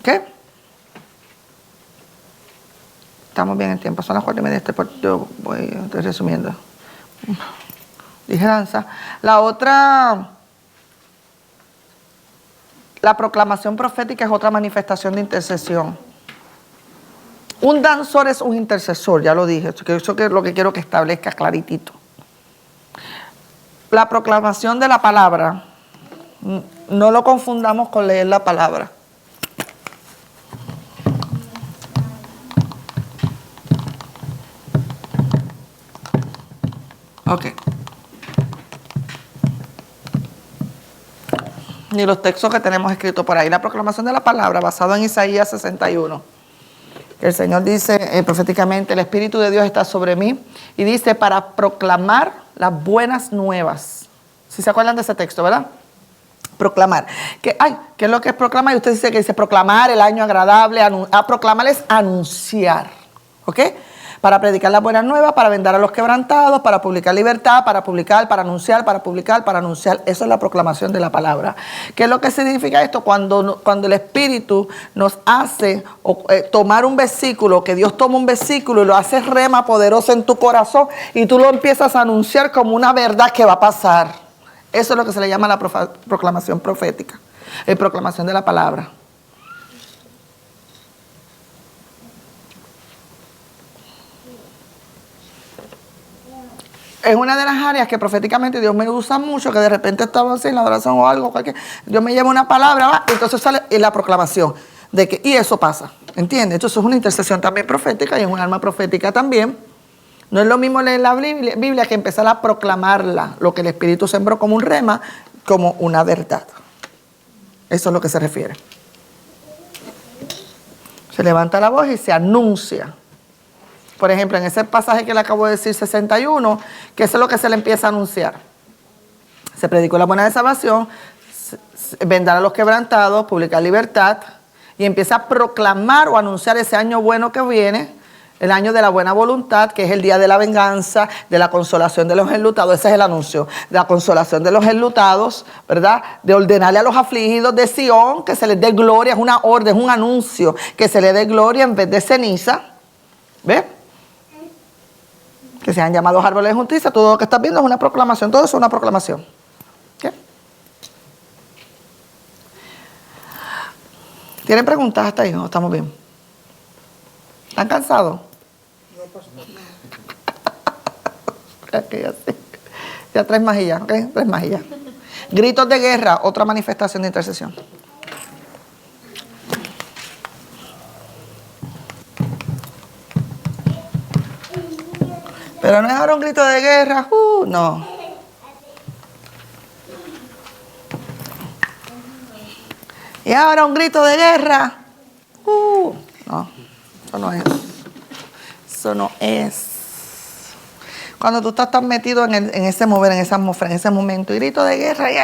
¿Qué? Estamos bien en tiempo, son las 4:30, yo estoy resumiendo. Dije danza. La otra... La proclamación profética es otra manifestación de intercesión. Un danzor es un intercesor, ya lo dije. Eso es lo que quiero que establezca claritito. La proclamación de la palabra, no lo confundamos con leer la palabra. Ok. Ni los textos que tenemos escritos por ahí. La proclamación de la palabra, basado en Isaías 61. El Señor dice proféticamente, el Espíritu de Dios está sobre mí. Y dice, para proclamar las buenas nuevas. ¿Sí se acuerdan de ese texto, verdad? Proclamar. ¿Qué es lo que es proclamar? Y usted dice que dice proclamar el año agradable. Proclamar es anunciar. ¿Ok? Para predicar las buenas nuevas, para vendar a los quebrantados, para publicar libertad, para publicar, para anunciar, para publicar, para anunciar. Eso es la proclamación de la palabra. ¿Qué es lo que significa esto? Cuando el Espíritu nos hace tomar un versículo, que Dios toma un versículo y lo hace rema poderoso en tu corazón y tú lo empiezas a anunciar como una verdad que va a pasar. Eso es lo que se le llama la proclamación profética, proclamación de la palabra. Es una de las áreas que proféticamente Dios me usa mucho, que de repente estaba así en la oración o algo, Dios me lleva una palabra, y entonces sale la proclamación de que, y eso pasa, ¿entiendes? Entonces es una intercesión también profética y es un alma profética también. No es lo mismo leer la Biblia que empezar a proclamarla, lo que el Espíritu sembró como un rema, como una verdad. Eso es lo que se refiere. Se levanta la voz y se anuncia. Por ejemplo, en ese pasaje que le acabo de decir, 61, que eso es lo que se le empieza a anunciar. Se predicó la buena de salvación, vendar a los quebrantados, publicar libertad, y empieza a proclamar o anunciar ese año bueno que viene, el año de la buena voluntad, que es el día de la venganza, de la consolación de los enlutados. Ese es el anuncio, de la consolación de los enlutados, ¿verdad? De ordenarle a los afligidos de Sión que se les dé gloria, es una orden, es un anuncio, que se les dé gloria en vez de ceniza. ¿Ves? Que sean llamados árboles de justicia. Todo lo que estás viendo es una proclamación. Todo eso es una proclamación. ¿Qué? ¿Tienen preguntas hasta ahí? ¿No? ¿Estamos bien? ¿Están cansados? Ya 3 majillas, ¿ok? 3 majillas. Gritos de guerra, otra manifestación de intercesión. Pero no es ahora un grito de guerra, no. Y ahora un grito de guerra, no, eso no es. Eso no es. Cuando tú estás tan metido en ese mover, en esa atmósfera, en ese momento, y grito de guerra, y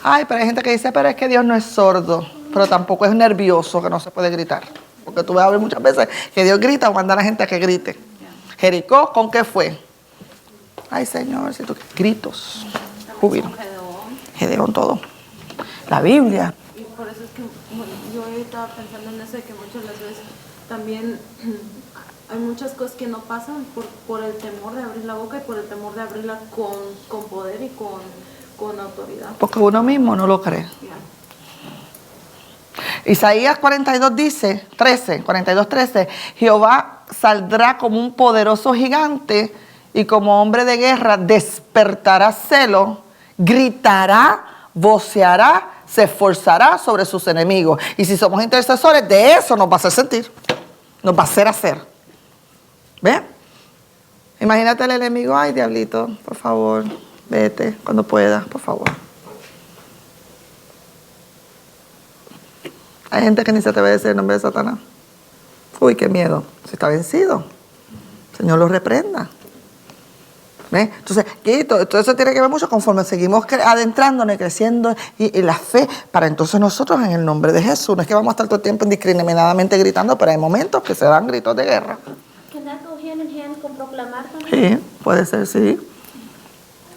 ay, pero hay gente que dice, pero es que Dios no es sordo, pero tampoco es nervioso, que no se puede gritar. Porque tú vas a ver muchas veces que Dios grita o manda a la gente a que grite. Jericó, ¿con qué fue? Ay, Señor, si tú gritos, júbilo. Gedeón, todo. La Biblia. Y por eso es que yo estaba pensando en eso, de que muchas de las veces también hay muchas cosas que no pasan por el temor de abrir la boca y por el temor de abrirla con poder y con autoridad. Porque uno mismo no lo cree. Isaías 42 dice, 42:13, Jehová saldrá como un poderoso gigante y como hombre de guerra despertará celo, gritará, voceará, se esforzará sobre sus enemigos. Y si somos intercesores, de eso nos va a hacer sentir, nos va a hacer hacer. ¿Ves? Imagínate el enemigo, ay, diablito, por favor, vete cuando puedas, por favor. Hay gente que ni se atreve a decir el nombre de Satanás. Uy, qué miedo. Se está vencido. El Señor lo reprenda. ¿Ves? Entonces, todo eso tiene que ver mucho conforme seguimos adentrándonos y creciendo y la fe, para entonces nosotros en el nombre de Jesús. No es que vamos a estar todo el tiempo indiscriminadamente gritando, pero hay momentos que se dan gritos de guerra. ¿Can that go hand in hand con proclamar también? Sí, puede ser, sí.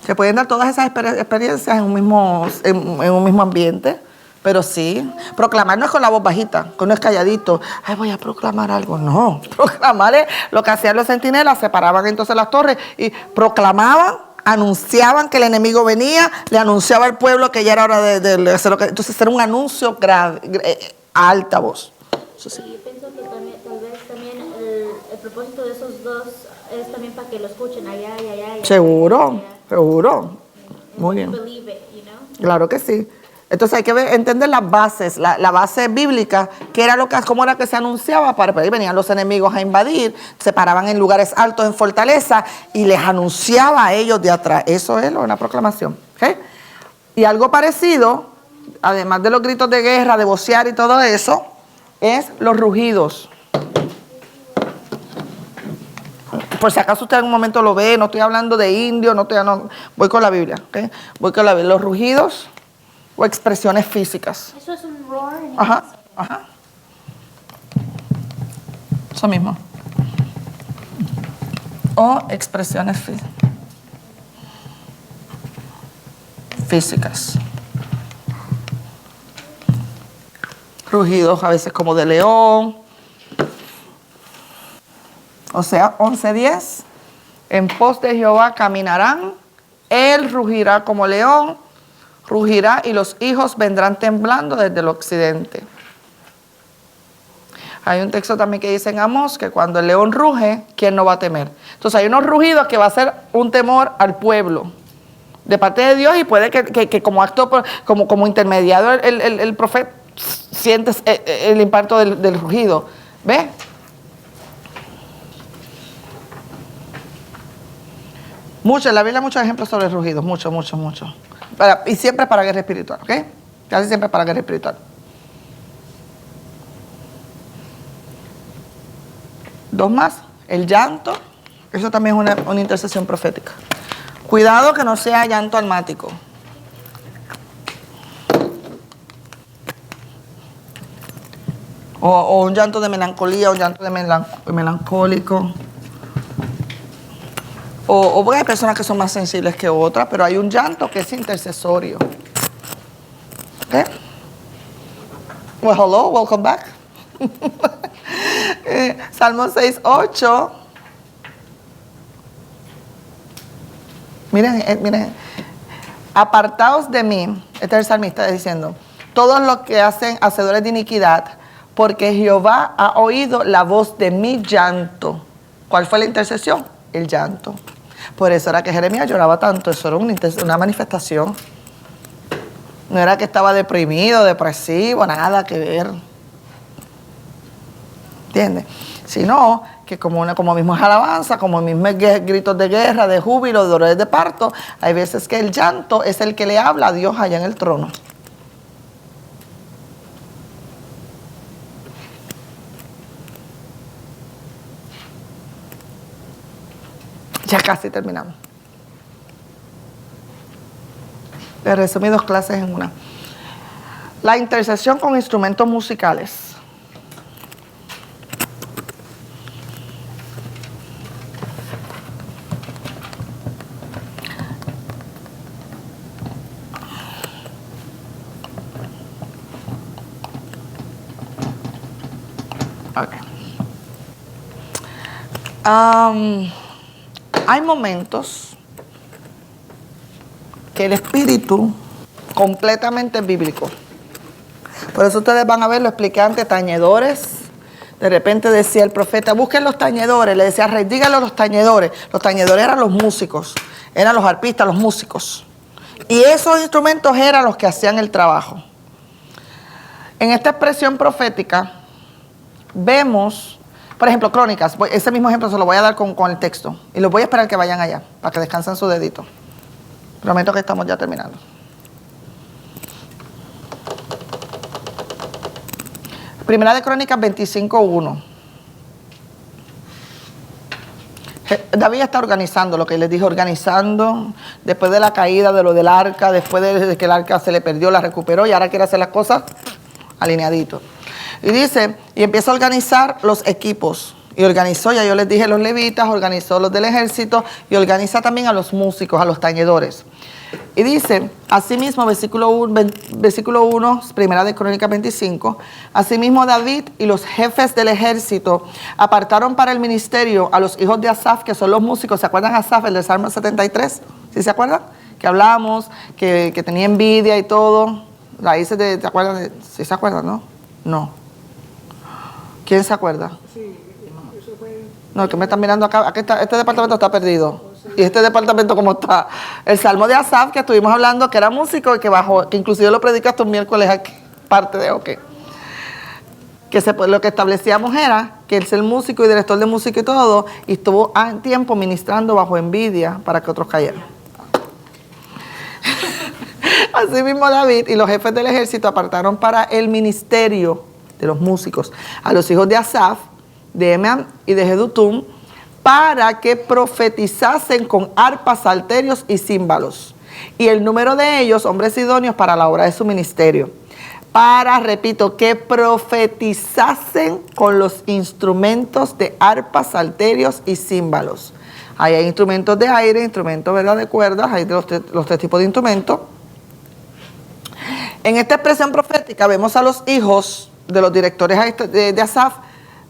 Se pueden dar todas esas experiencias en un mismo ambiente. Pero sí, proclamar no es con la voz bajita, que uno es calladito. Ay, voy a proclamar algo. No, proclamar es lo que hacían los centinelas, separaban entonces las torres y proclamaban, anunciaban que el enemigo venía, le anunciaba al pueblo que ya era hora de hacer lo que... Entonces era un anuncio grave, a alta voz. Eso sí. Yo pienso que también, tal vez también el propósito de esos dos es también para que lo escuchen allá y allá. Seguro, seguro. Muy bien. Believe it, you know? Claro que sí. Entonces hay que entender las bases, la base bíblica, cómo era que se anunciaba, para ahí venían los enemigos a invadir, se paraban en lugares altos, en fortaleza, y les anunciaba a ellos de atrás. Eso es una proclamación. ¿Okay? Y algo parecido, además de los gritos de guerra, de vocear y todo eso, es los rugidos. Por si acaso usted en un momento lo ve, no estoy hablando de indio, voy con la Biblia. ¿Okay? Voy con la Biblia. Los rugidos o expresiones físicas. Eso es un roar. Ajá, ajá. Eso mismo. O expresiones físicas. Rugidos a veces como de león. O sea, 11:10. En pos de Jehová caminarán. Él rugirá como león. Rugirá y los hijos vendrán temblando desde el occidente. Hay un texto también que dice en Amós que cuando el león ruge, ¿quién no va a temer? Entonces hay unos rugidos que va a ser un temor al pueblo de parte de Dios, y puede que como acto, como intermediario el profeta siente el impacto del rugido. ¿Ves? En la Biblia muchos ejemplos sobre rugidos, muchos. Y siempre para guerra espiritual, ¿ok? Casi siempre para guerra espiritual. 2 más, el llanto, eso también es una intercesión profética. Cuidado que no sea llanto almático. O un llanto de melancolía, un llanto de melancólico. O porque hay personas que son más sensibles que otras, pero hay un llanto que es intercesorio. ¿Ok? Well, hello, welcome back. Salmo 6:8. Miren. Apartaos de mí, este es el salmista diciendo, todos los que hacen hacedores de iniquidad, porque Jehová ha oído la voz de mi llanto. ¿Cuál fue la intercesión? El llanto. Por eso era que Jeremías lloraba tanto. Eso era una manifestación. No era que estaba deprimido, depresivo, nada que ver. ¿Entiendes? Sino que como mismo es alabanza, como mismo es gritos de guerra, de júbilo, de dolores de parto, hay veces que el llanto es el que le habla a Dios allá en el trono. Ya casi terminamos. Les resumí 2 clases en una. La intercesión con instrumentos musicales. Okay. Hay momentos que el espíritu completamente es bíblico. Por eso ustedes van a ver, lo expliqué antes, tañedores. De repente decía el profeta, busquen los tañedores. Le decía al rey, díganlo a los tañedores. Los tañedores eran los músicos, eran los arpistas, los músicos. Y esos instrumentos eran los que hacían el trabajo. En esta expresión profética vemos, por ejemplo, Crónicas. Ese mismo ejemplo se lo voy a dar con el texto. Y los voy a esperar que vayan allá, para que descansen su dedito. Prometo que estamos ya terminando. Primera de Crónicas 25:1. David está organizando, lo que les dije, organizando, después de la caída de lo del arca, después de que el arca se le perdió, la recuperó y ahora quiere hacer las cosas alineadito. Y dice, y empieza a organizar los equipos. Y organizó, ya yo les dije, los levitas, organizó los del ejército y organiza también a los músicos, a los tañedores. Y dice, asimismo, versículo 1, primera de Crónicas 25, asimismo David y los jefes del ejército apartaron para el ministerio a los hijos de Asaf, que son los músicos. ¿Se acuerdan Asaf, el del Salmo 73? ¿Sí se acuerdan? Que hablamos, que tenía envidia y todo. Ahí ¿te acuerdan? ¿Sí se acuerdan, no? No. ¿Quién se acuerda? Sí, eso fue... No, que me están mirando acá. Aquí está, este departamento está perdido. Y este departamento como está. El Salmo de Asaf, que estuvimos hablando, que era músico y que bajó, que inclusive lo predicaste un miércoles aquí, parte de lo que establecíamos era que él es el músico y director de música y todo, y estuvo a tiempo ministrando bajo envidia para que otros cayeran. Así mismo David y los jefes del ejército apartaron para el ministerio de los músicos a los hijos de Asaf, de Heman y de Jedutum, para que profetizasen con arpas, salterios y címbalos. Y el número de ellos, hombres idóneos para la obra de su ministerio. Para, repito, que profetizasen con los instrumentos de arpas, salterios y címbalos. Ahí hay instrumentos de aire, instrumentos, ¿verdad?, de cuerdas, hay los 3 tipos de instrumentos. En esta expresión profética vemos a los hijos de los directores de Asaf,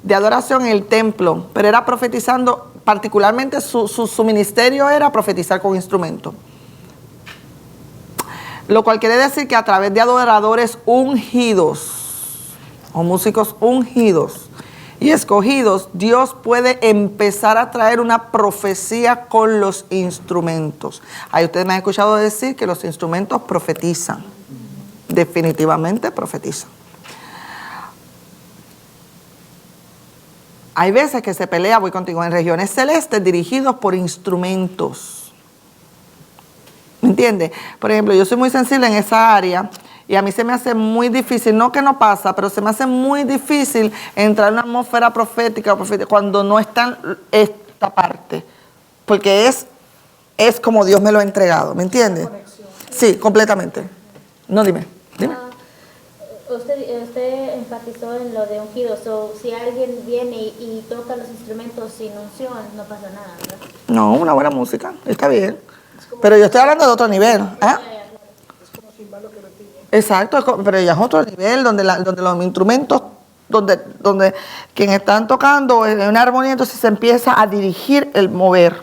de adoración en el templo, pero era profetizando, particularmente su ministerio era profetizar con instrumentos. Lo cual quiere decir que a través de adoradores ungidos, o músicos ungidos y escogidos, Dios puede empezar a traer una profecía con los instrumentos. Ahí ustedes me han escuchado decir que los instrumentos profetizan, definitivamente profetizan. Hay veces que se pelea, voy contigo, en regiones celestes dirigidos por instrumentos. ¿Me entiendes? Por ejemplo, yo soy muy sensible en esa área y a mí se me hace muy difícil, no que no pasa, pero se me hace muy difícil entrar en una atmósfera profética cuando no está esta parte. Porque es como Dios me lo ha entregado, ¿me entiendes? Sí, completamente. No, dime. Usted enfatizó en lo de ungidos. Si alguien viene y toca los instrumentos sin unción, no pasa nada, ¿verdad? No, una buena música, está bien. Pero yo estoy hablando de otro nivel. ¿Eh? Es como cimbalo que repite. Exacto, pero ya es otro nivel donde los instrumentos, donde quienes están tocando en una armonía, entonces se empieza a dirigir el mover.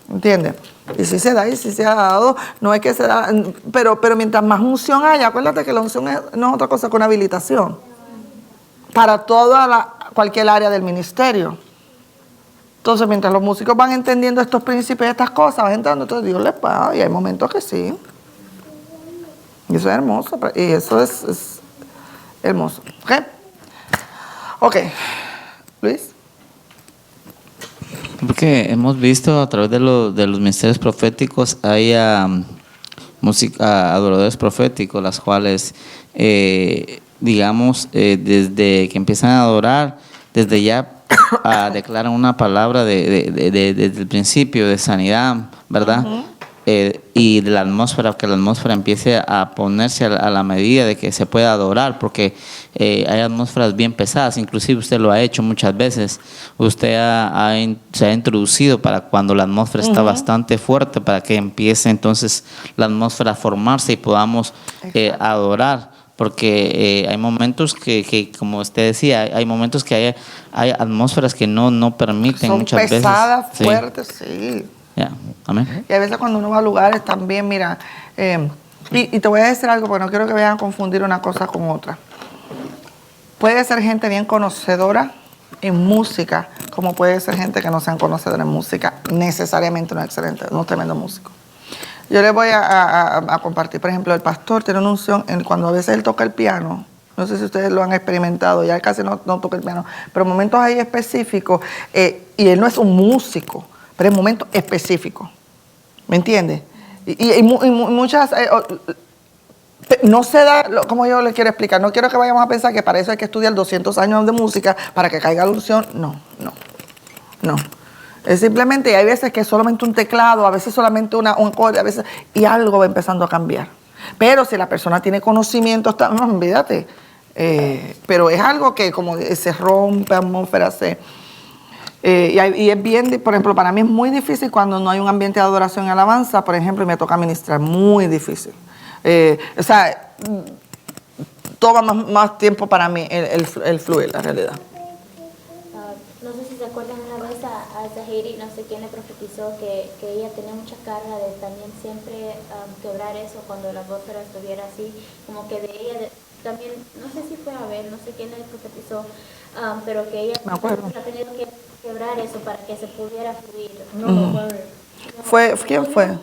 ¿Entiendes? Y si se da, y si se ha dado, no es que se da, pero mientras más unción haya, acuérdate que la unción no es otra cosa que una habilitación para cualquier área del ministerio. Entonces, mientras los músicos van entendiendo estos principios, estas cosas, van entrando, entonces Dios les paga, y hay momentos que sí. Y eso es hermoso, y eso es hermoso. ¿Ok? Luis. Porque hemos visto a través de los ministerios proféticos, hay adoradores proféticos, las cuales, digamos, desde que empiezan a adorar, desde ya declaran una palabra desde el principio de sanidad, ¿verdad? Y de la atmósfera, que la atmósfera empiece a ponerse a la medida de que se pueda adorar, porque hay atmósferas bien pesadas, inclusive usted lo ha hecho muchas veces, usted se ha introducido para cuando la atmósfera está bastante fuerte, para que empiece entonces la atmósfera a formarse y podamos adorar, porque hay momentos que, como usted decía, hay momentos que hay atmósferas que no permiten son muchas veces. Son pesadas, Sí. fuertes, sí. Yeah. Amén. Y a veces cuando uno va a lugares también, mira, y te voy a decir algo, porque no quiero que vayan a confundir una cosa con otra. Puede ser gente bien conocedora en música, como puede ser gente que no sean conocedora en música, necesariamente no es excelente, no es tremendo músico. Yo les voy a compartir, por ejemplo, el pastor tiene una unción cuando a veces él toca el piano. No sé si ustedes lo han experimentado, ya él casi no toca el piano, pero en momentos ahí específicos, y él no es un músico, pero en momentos específicos, ¿me entiendes? Y muchas, no se da, como yo les quiero explicar, no quiero que vayamos a pensar que para eso hay que estudiar 200 años de música para que caiga la unción, no. Es simplemente, hay veces que es solamente un teclado, a veces solamente un acorde, a veces, y algo va empezando a cambiar. Pero si la persona tiene conocimiento, no, olvídate, pero es algo que como se rompe, atmósfera, y es bien, por ejemplo, para mí es muy difícil cuando no hay un ambiente de adoración y alabanza, por ejemplo, y me toca ministrar, muy difícil. O sea, toma más tiempo para mí el fluir, la realidad. No sé si se acuerdan una vez a Zahiri, no sé quién le profetizó que ella tenía mucha carga de también siempre quebrar eso cuando la atmósfera estuviera así, como que de ella también, no sé si fue a ver, no sé quién le profetizó, pero que ella ha tenido que quebrar eso para que se pudiera fluir. ¿Quién fue? No.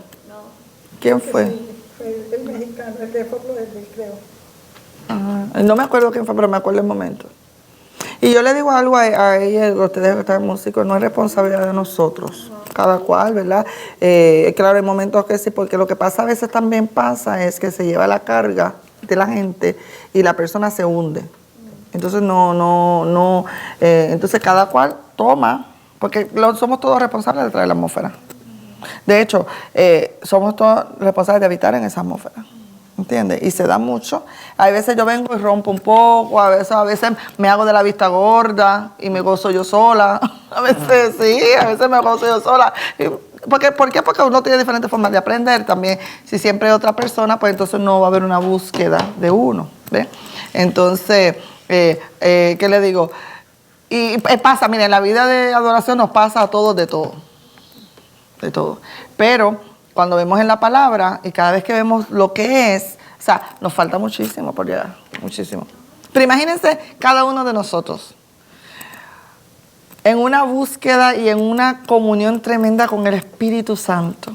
¿Quién fue? Fue el mexicano, el de Fort Lauderdale, creo. No me acuerdo quién fue, pero me acuerdo el momento. Y yo le digo algo a ella, ustedes que están músicos, no es responsabilidad de nosotros, cada cual, ¿verdad? Claro, hay momentos que sí, porque lo que pasa a veces también pasa es que se lleva la carga de la gente y la persona se hunde. Entonces entonces cada cual toma, porque somos todos responsables de traer la atmósfera. De hecho, somos todos responsables de habitar en esa atmósfera. ¿Entiendes? Y se da mucho. A veces yo vengo y rompo un poco, a veces me hago de la vista gorda y me gozo yo sola. A veces sí, a veces me gozo yo sola. ¿Por qué? Porque uno tiene diferentes formas de aprender también. Si siempre hay otra persona, pues entonces no va a haber una búsqueda de uno. ¿Ves? Entonces, ¿qué le digo? Y pasa, mire, en la vida de adoración nos pasa a todos de todo. De todo. Pero cuando vemos en la palabra y cada vez que vemos lo que es, o sea, nos falta muchísimo por llegar, muchísimo. Pero imagínense cada uno de nosotros en una búsqueda y en una comunión tremenda con el Espíritu Santo.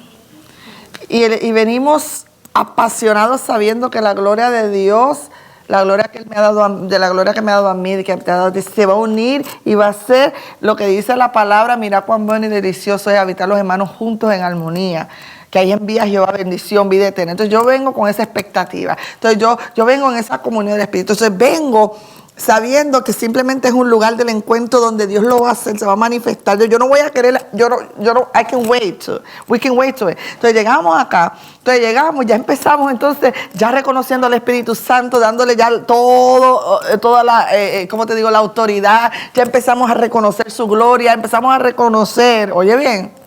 Y venimos apasionados sabiendo que la gloria de Dios, la gloria que Él me ha dado, de la gloria que me ha dado a mí, que me ha dado, se va a unir y va a ser lo que dice la palabra. Mira cuán bueno y delicioso es habitar los hermanos juntos en armonía. Que ahí envía Jehová bendición, vida eterna. Entonces yo vengo con esa expectativa. Entonces yo vengo en esa comunión del Espíritu. Entonces vengo sabiendo que simplemente es un lugar del encuentro donde Dios lo va a hacer, se va a manifestar. Yo no voy a querer, I can wait. We can wait to it. Entonces llegamos acá, ya empezamos entonces ya reconociendo al Espíritu Santo, dándole ya toda la, ¿cómo te digo? La autoridad. Ya empezamos a reconocer su gloria, empezamos a reconocer, oye bien,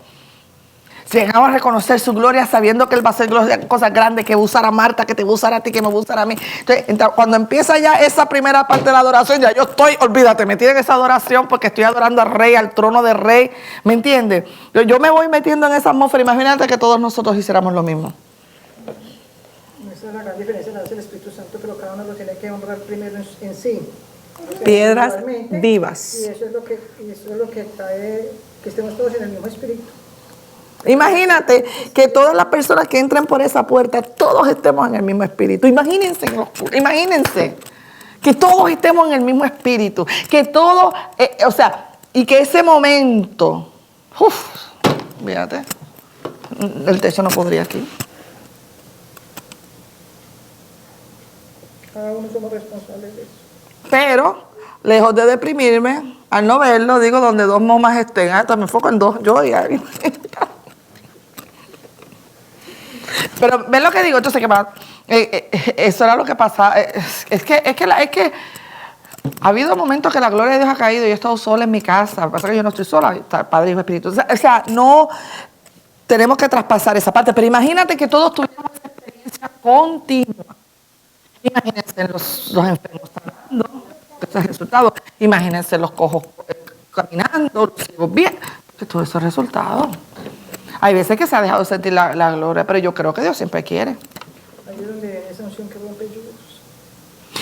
llegamos a reconocer su gloria sabiendo que Él va a hacer cosas grandes, que va a usar a Marta, que te va a usar a ti, que me va a usar a mí. Entonces, cuando empieza ya esa primera parte de la adoración, ya yo estoy, olvídate, metida en esa adoración porque estoy adorando al Rey, al trono del Rey, ¿me entiendes? Yo me voy metiendo en esa atmósfera. Imagínate que todos nosotros hiciéramos lo mismo. Esa es la gran diferencia, no es el Espíritu Santo, pero cada uno lo tiene que honrar primero en sí. O sea, Piedras vivas. Y eso es lo que trae que estemos todos en el mismo espíritu. Imagínate que todas las personas que entren por esa puerta, todos estemos en el mismo espíritu. Imagínense que todos estemos en el mismo espíritu, que todos, y que ese momento, fíjate, el techo no podría aquí. Cada uno somos responsables de eso. Pero, lejos de deprimirme, Al no verlo, digo, donde dos momas estén. Me enfoco en dos, yo y Ari. Pero, ¿ven lo que digo? Entonces, ¿qué pasa? Eso era lo que pasaba. Es que ha habido momentos que la gloria de Dios ha caído y yo he estado sola en mi casa. Lo que pasa es que yo no estoy sola, está Padre, Hijo, Espíritu. O sea, no tenemos que traspasar esa parte. Pero imagínate que todos tuviéramos esa experiencia continua. Imagínense los enfermos sanando, esos resultados. Imagínense los cojos caminando, los ciegos bien. Todos esos resultados. Hay veces que se ha dejado sentir la gloria, pero yo creo que Dios siempre quiere. Ahí es donde esa unción que rompe yugos.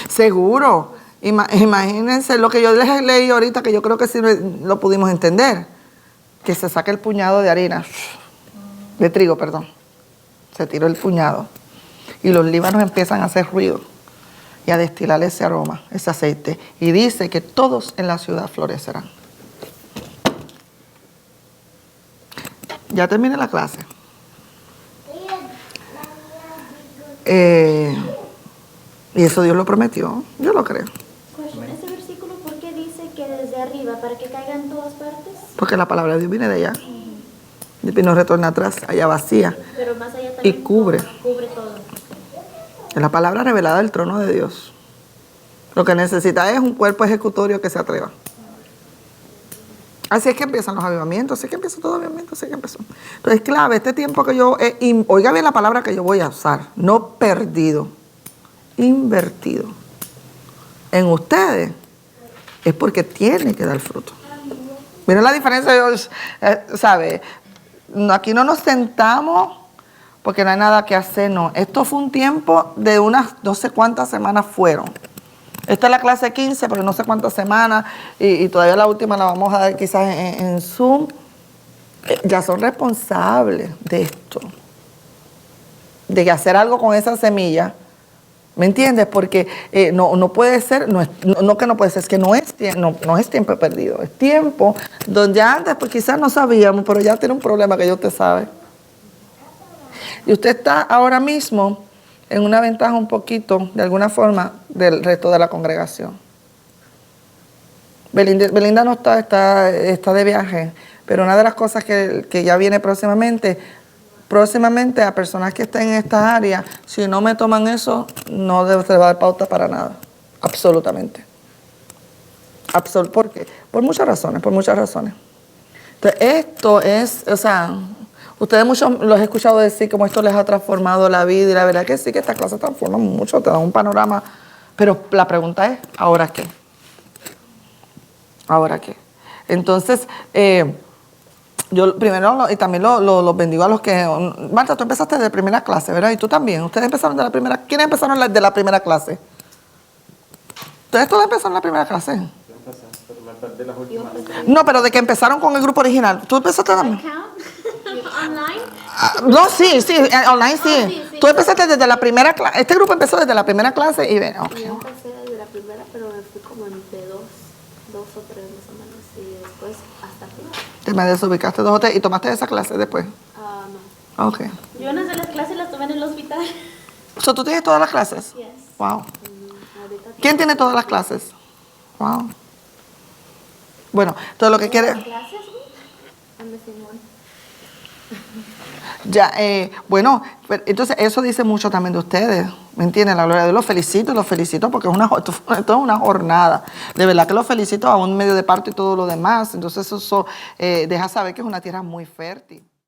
Seguro. Imagínense lo que yo les leí ahorita, que yo creo que sí lo pudimos entender. Que se saque el puñado de harina, de trigo, perdón. Se tiró el puñado. Y los líbanos empiezan a hacer ruido y a destilar ese aroma, ese aceite. Y dice que todos en la ciudad florecerán. Ya terminé la clase. Y eso Dios lo prometió, yo lo creo. ¿Ese versículo por qué dice que desde arriba, para que caiga en todas partes? Porque la palabra de Dios viene de allá. Y no retorna atrás, allá vacía. Pero más allá también Y cubre. Cubre todo. Es la palabra revelada del trono de Dios. Lo que necesita es un cuerpo ejecutorio que se atreva. Así es que empiezan los avivamientos, así es que empieza todo avivamiento, así es que empezó. Entonces, clave, este tiempo que yo, oiga bien la palabra que yo voy a usar, no perdido, invertido en ustedes, es porque tiene que dar fruto. Miren la diferencia, ¿sabe? Aquí no nos sentamos porque no hay nada que hacer, no. Esto fue un tiempo de unas no sé cuántas semanas fueron. Esta es la clase 15, pero no sé cuántas semanas, y todavía la última la vamos a dar quizás en Zoom. Ya son responsables de esto, de hacer algo con esa semilla. ¿Me entiendes? Porque no puede ser, no que no puede ser, es que no es tiempo perdido. Es tiempo donde antes pues quizás no sabíamos, pero ya tiene un problema que ya usted sabe. Y usted está ahora mismo en una ventaja un poquito, de alguna forma, del resto de la congregación. Belinda no está de viaje, pero una de las cosas que ya viene próximamente a personas que estén en esta área, si no me toman eso, no se va a dar pauta para nada, absolutamente. ¿Por qué? Por muchas razones. Entonces, esto es, o sea, ustedes muchos los he escuchado decir cómo esto les ha transformado la vida, y la verdad que sí, que esta clase transforma mucho, te da un panorama, pero la pregunta es, ¿ahora qué? ¿Ahora qué? Entonces, yo primero, y también los bendigo a los que... Marta, tú empezaste de primera clase, ¿verdad? Y tú también. Ustedes empezaron de la primera... ¿Quiénes empezaron de la primera clase? ¿Ustedes todos empezaron la primera clase? Yo empecé, pero me perdí las últimas. No, pero de que empezaron con el grupo original. ¿Tú empezaste también? ¿Online? No, sí, online sí. sí. Tú empezaste desde la primera clase. Este grupo empezó desde la primera clase y ven, okay. Yo empecé desde la primera, pero me fui como entre dos o tres más o menos, y después hasta que... Te me desubicaste 2 o 3 y tomaste esa clase después. no. Ok. Yo unas de las clases las tomé en el hospital. So, ¿tú tienes todas las clases? Yes. Wow. Ahorita ¿Quién tiene todas las clases? Wow. Bueno, todo lo que quiere... clases, ande Simón. Ya, bueno, entonces eso dice mucho también de ustedes, ¿me entienden? La gloria de Dios, los felicito porque esto es una jornada. De verdad que los felicito a un medio de parto y todo lo demás. Entonces eso deja saber que es una tierra muy fértil.